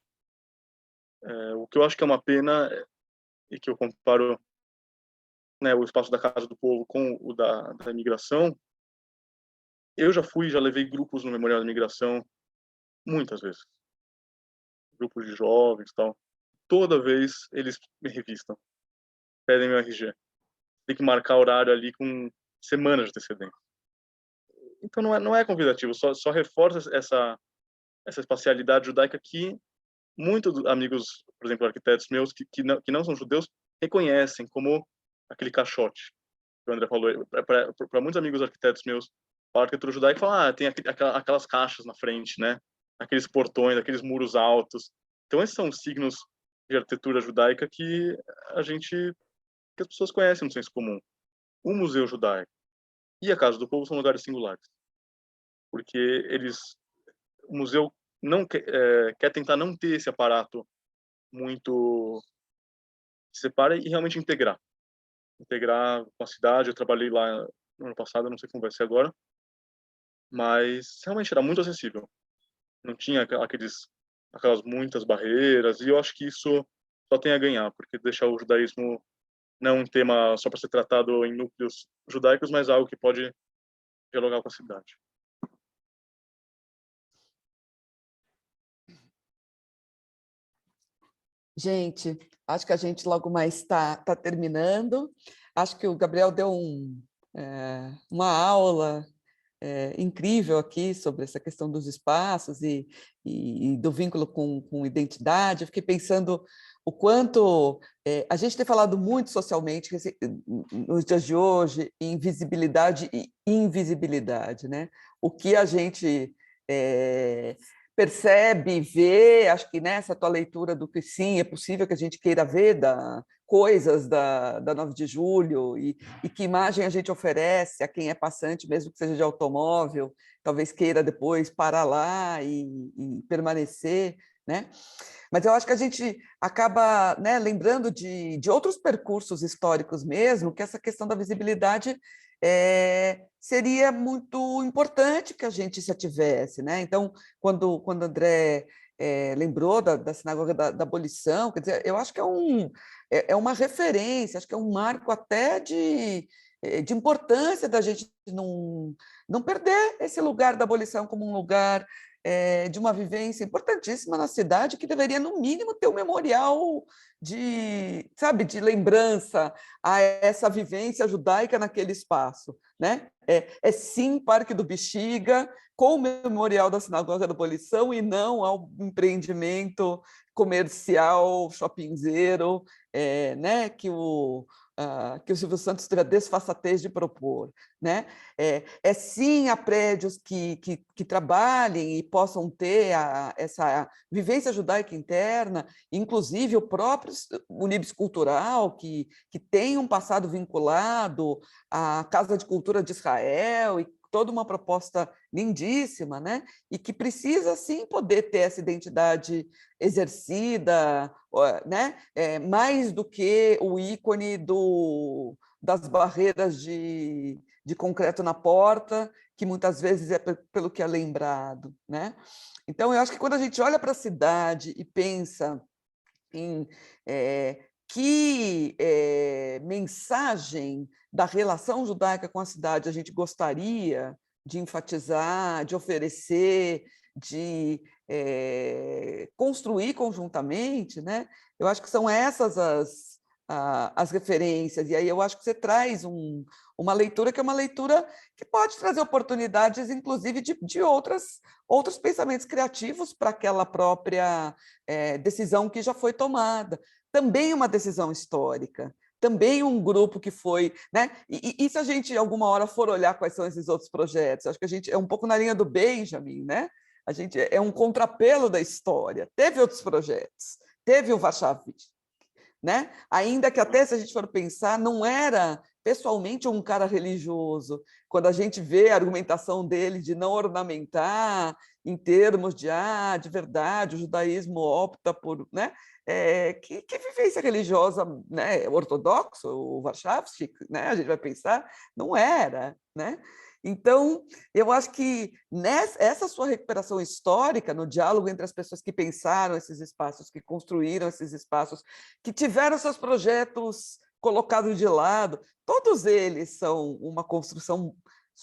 O que eu acho que é uma pena, e que eu comparo, né, o espaço da Casa do Povo com o da imigração, eu já levei grupos no Memorial da Imigração muitas vezes. Grupos de jovens e tal. Toda vez eles me revistam, pedem meu RG. Tem que marcar horário ali com semanas de antecedência. Então não é convidativo, só reforça essa espacialidade judaica que muitos amigos, por exemplo, arquitetos meus que não são judeus, reconhecem como aquele caixote que o André falou. Para muitos amigos arquitetos meus, a arquitetura judaica fala, tem aquelas caixas na frente, né? Aqueles portões, aqueles muros altos. Então esses são signos de arquitetura judaica que as pessoas conhecem no senso comum. O Museu Judaico e a Casa do Povo são lugares singulares, porque o museu não quer tentar não ter esse aparato muito que separa e realmente integrar com a cidade. Eu trabalhei lá no ano passado, não sei como vai ser agora, mas realmente era muito acessível. Não tinha aquelas muitas barreiras, e eu acho que isso só tem a ganhar, porque deixa o judaísmo não um tema só para ser tratado em núcleos judaicos, mas algo que pode dialogar com a cidade. Gente, acho que a gente logo mais está terminando. Acho que o Gabriel deu uma aula incrível aqui sobre essa questão dos espaços e do vínculo com identidade. Eu fiquei pensando o quanto a gente tem falado muito socialmente nos dias de hoje em visibilidade e invisibilidade, né? O que a gente percebe, vê, acho que nessa tua leitura do que sim, é possível que a gente queira ver coisas da 9 de julho e que imagem a gente oferece a quem é passante, mesmo que seja de automóvel, talvez queira depois parar lá e permanecer, né? Mas eu acho que a gente acaba, né, lembrando de outros percursos históricos mesmo, que essa questão da visibilidade seria muito importante que a gente se ativesse, né? Então, quando André lembrou da Sinagoga da Abolição, quer dizer, eu acho que é uma referência, acho que é um marco até de importância da gente não perder esse lugar da abolição como um lugar de uma vivência importantíssima na cidade, que deveria, no mínimo, ter um memorial de lembrança a essa vivência judaica naquele espaço, né? Sim Parque do Bexiga, com o memorial da Sinagoga da Abolição, e não ao empreendimento comercial, shoppingzeiro, né? Que o Silvio Santos teve a desfaçatez de propor, né? Sim a prédios que trabalhem e possam ter essa vivência judaica interna, inclusive o próprio Unibis Cultural, que tem um passado vinculado à Casa de Cultura de Israel, e toda uma proposta lindíssima, né? E que precisa, sim, poder ter essa identidade exercida, né? Mais do que o ícone das barreiras de concreto na porta, que muitas vezes é pelo que é lembrado, né? Então, eu acho que quando a gente olha para a cidade e pensa em que mensagem da relação judaica com a cidade a gente gostaria de enfatizar, de oferecer, de construir conjuntamente, né? Eu acho que são essas as referências, e aí eu acho que você traz uma leitura que é uma leitura que pode trazer oportunidades, inclusive, de outros pensamentos criativos para aquela própria decisão que já foi tomada. Também uma decisão histórica, também um grupo que foi, né? E se a gente alguma hora for olhar quais são esses outros projetos, acho que a gente é um pouco na linha do Benjamin, né? A gente é um contrapelo da história. Teve outros projetos, teve o Warszawski, né? Ainda que até, se a gente for pensar, não era pessoalmente um cara religioso. Quando a gente vê a argumentação dele de não ornamentar em termos de verdade, o judaísmo opta por, né? Que vivência religiosa, né? Ortodoxo, o Warszawski, né? A gente vai pensar, não era, né? Então, eu acho que essa sua recuperação histórica, no diálogo entre as pessoas que pensaram esses espaços, que construíram esses espaços, que tiveram seus projetos colocados de lado, todos eles são uma construção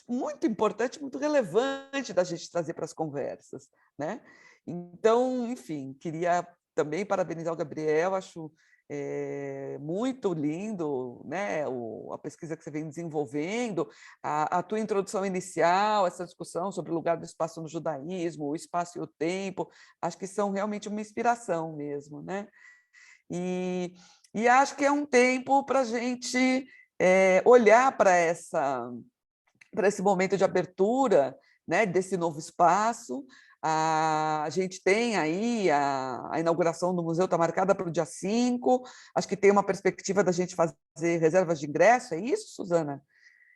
muito importante, muito relevante da gente trazer para as conversas, né? Então, enfim, queria também parabenizar o Gabriel, acho muito lindo, né, a pesquisa que você vem desenvolvendo, a tua introdução inicial, essa discussão sobre o lugar do espaço no judaísmo, o espaço e o tempo, acho que são realmente uma inspiração mesmo, né? E acho que é um tempo para a gente olhar para esse momento de abertura, né, desse novo espaço. A gente tem aí a inauguração do museu, está marcada para o dia 5, acho que tem uma perspectiva da gente fazer reservas de ingresso, é isso, Suzana?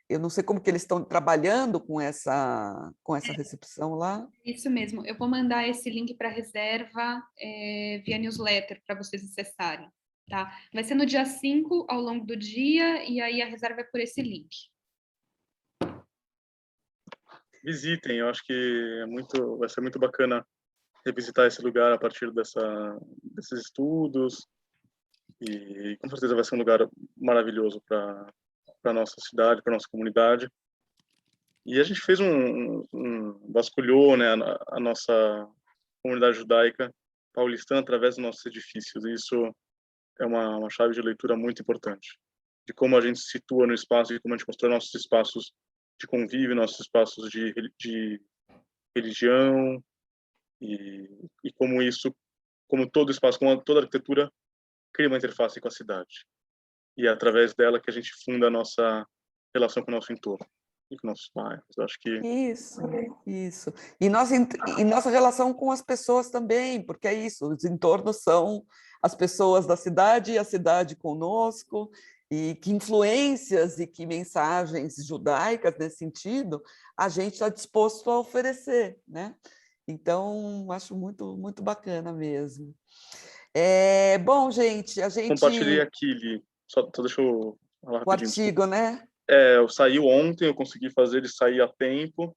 Eu não sei como que eles estão trabalhando com essa recepção lá. Isso mesmo, eu vou mandar esse link para reserva via newsletter para vocês acessarem, tá? Vai ser no dia 5, ao longo do dia, e aí a reserva é por esse link. Visitem, eu acho que vai ser muito bacana revisitar esse lugar a partir desses estudos, e com certeza vai ser um lugar maravilhoso para a nossa cidade, para a nossa comunidade. E a gente fez vasculhou, né, a nossa comunidade judaica paulistana através dos nossos edifícios, e isso é uma chave de leitura muito importante, de como a gente se situa no espaço, de como a gente constrói nossos espaços de convívio, nossos espaços de religião, e como isso, como todo espaço, como toda arquitetura, cria uma interface com a cidade. E é através dela que a gente funda a nossa relação com o nosso entorno e com nossos bairros. Eu acho que... Isso. E nossa relação com as pessoas também, porque é isso, os entornos são as pessoas da cidade e a cidade conosco, e que influências e que mensagens judaicas nesse sentido a gente está disposto a oferecer, né? Então, acho muito, muito bacana mesmo. Bom, gente, a gente... Compartilhei aqui, Li. Só deixa eu falar rapidinho. O artigo, né? Saiu ontem, eu consegui fazer ele sair a tempo.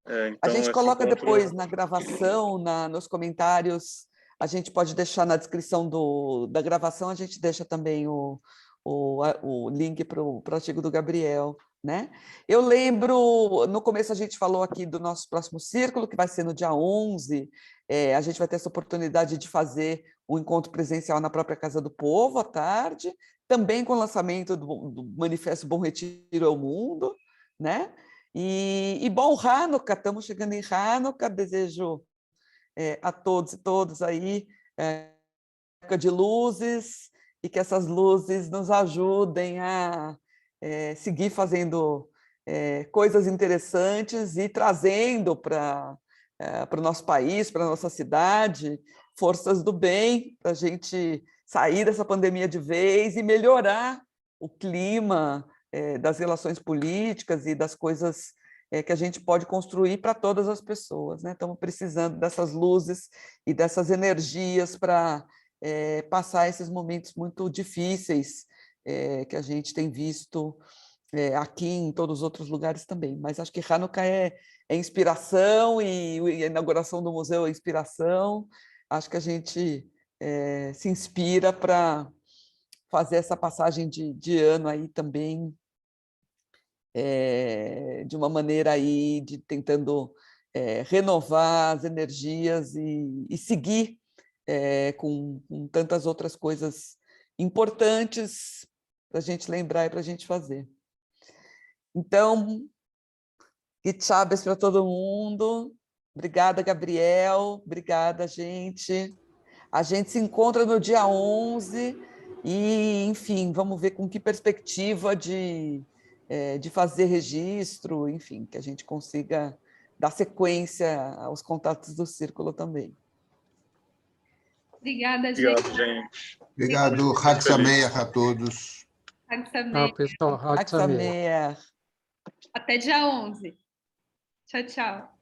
Então, a gente coloca depois na gravação, nos comentários, a gente pode deixar na descrição da gravação, a gente deixa também o link para o artigo do Gabriel, né? Eu lembro, no começo a gente falou aqui do nosso próximo círculo, que vai ser no dia 11, a gente vai ter essa oportunidade de fazer um encontro presencial na própria Casa do Povo à tarde, também com o lançamento do Manifesto Bom Retiro ao Mundo, né? E bom, Hanukkah, estamos chegando em Hanukkah, desejo a todos e todas aí época de luzes, e que essas luzes nos ajudem a seguir fazendo coisas interessantes e trazendo para o nosso país, para a nossa cidade, forças do bem, para a gente sair dessa pandemia de vez e melhorar o clima das relações políticas e das coisas que a gente pode construir para todas as pessoas, né? Estamos precisando dessas luzes e dessas energias para passar esses momentos muito difíceis que a gente tem visto aqui em todos os outros lugares também. Mas acho que Hanukkah é inspiração e a inauguração do museu é inspiração. Acho que a gente se inspira para fazer essa passagem de ano aí também, de uma maneira aí de tentando renovar as energias e seguir com tantas outras coisas importantes para a gente lembrar e para a gente fazer. Então, Gitchabes para todo mundo. Obrigada, Gabriel. Obrigada, gente. A gente se encontra no dia 11 e, enfim, vamos ver com que perspectiva de fazer registro, enfim, que a gente consiga dar sequência aos contatos do Círculo também. Obrigada, gente. Obrigado, gente. Obrigado, Hag Sameach a todos. Hag Sameach. pessoal, Hag Sameach. Até dia 11. Tchau, tchau.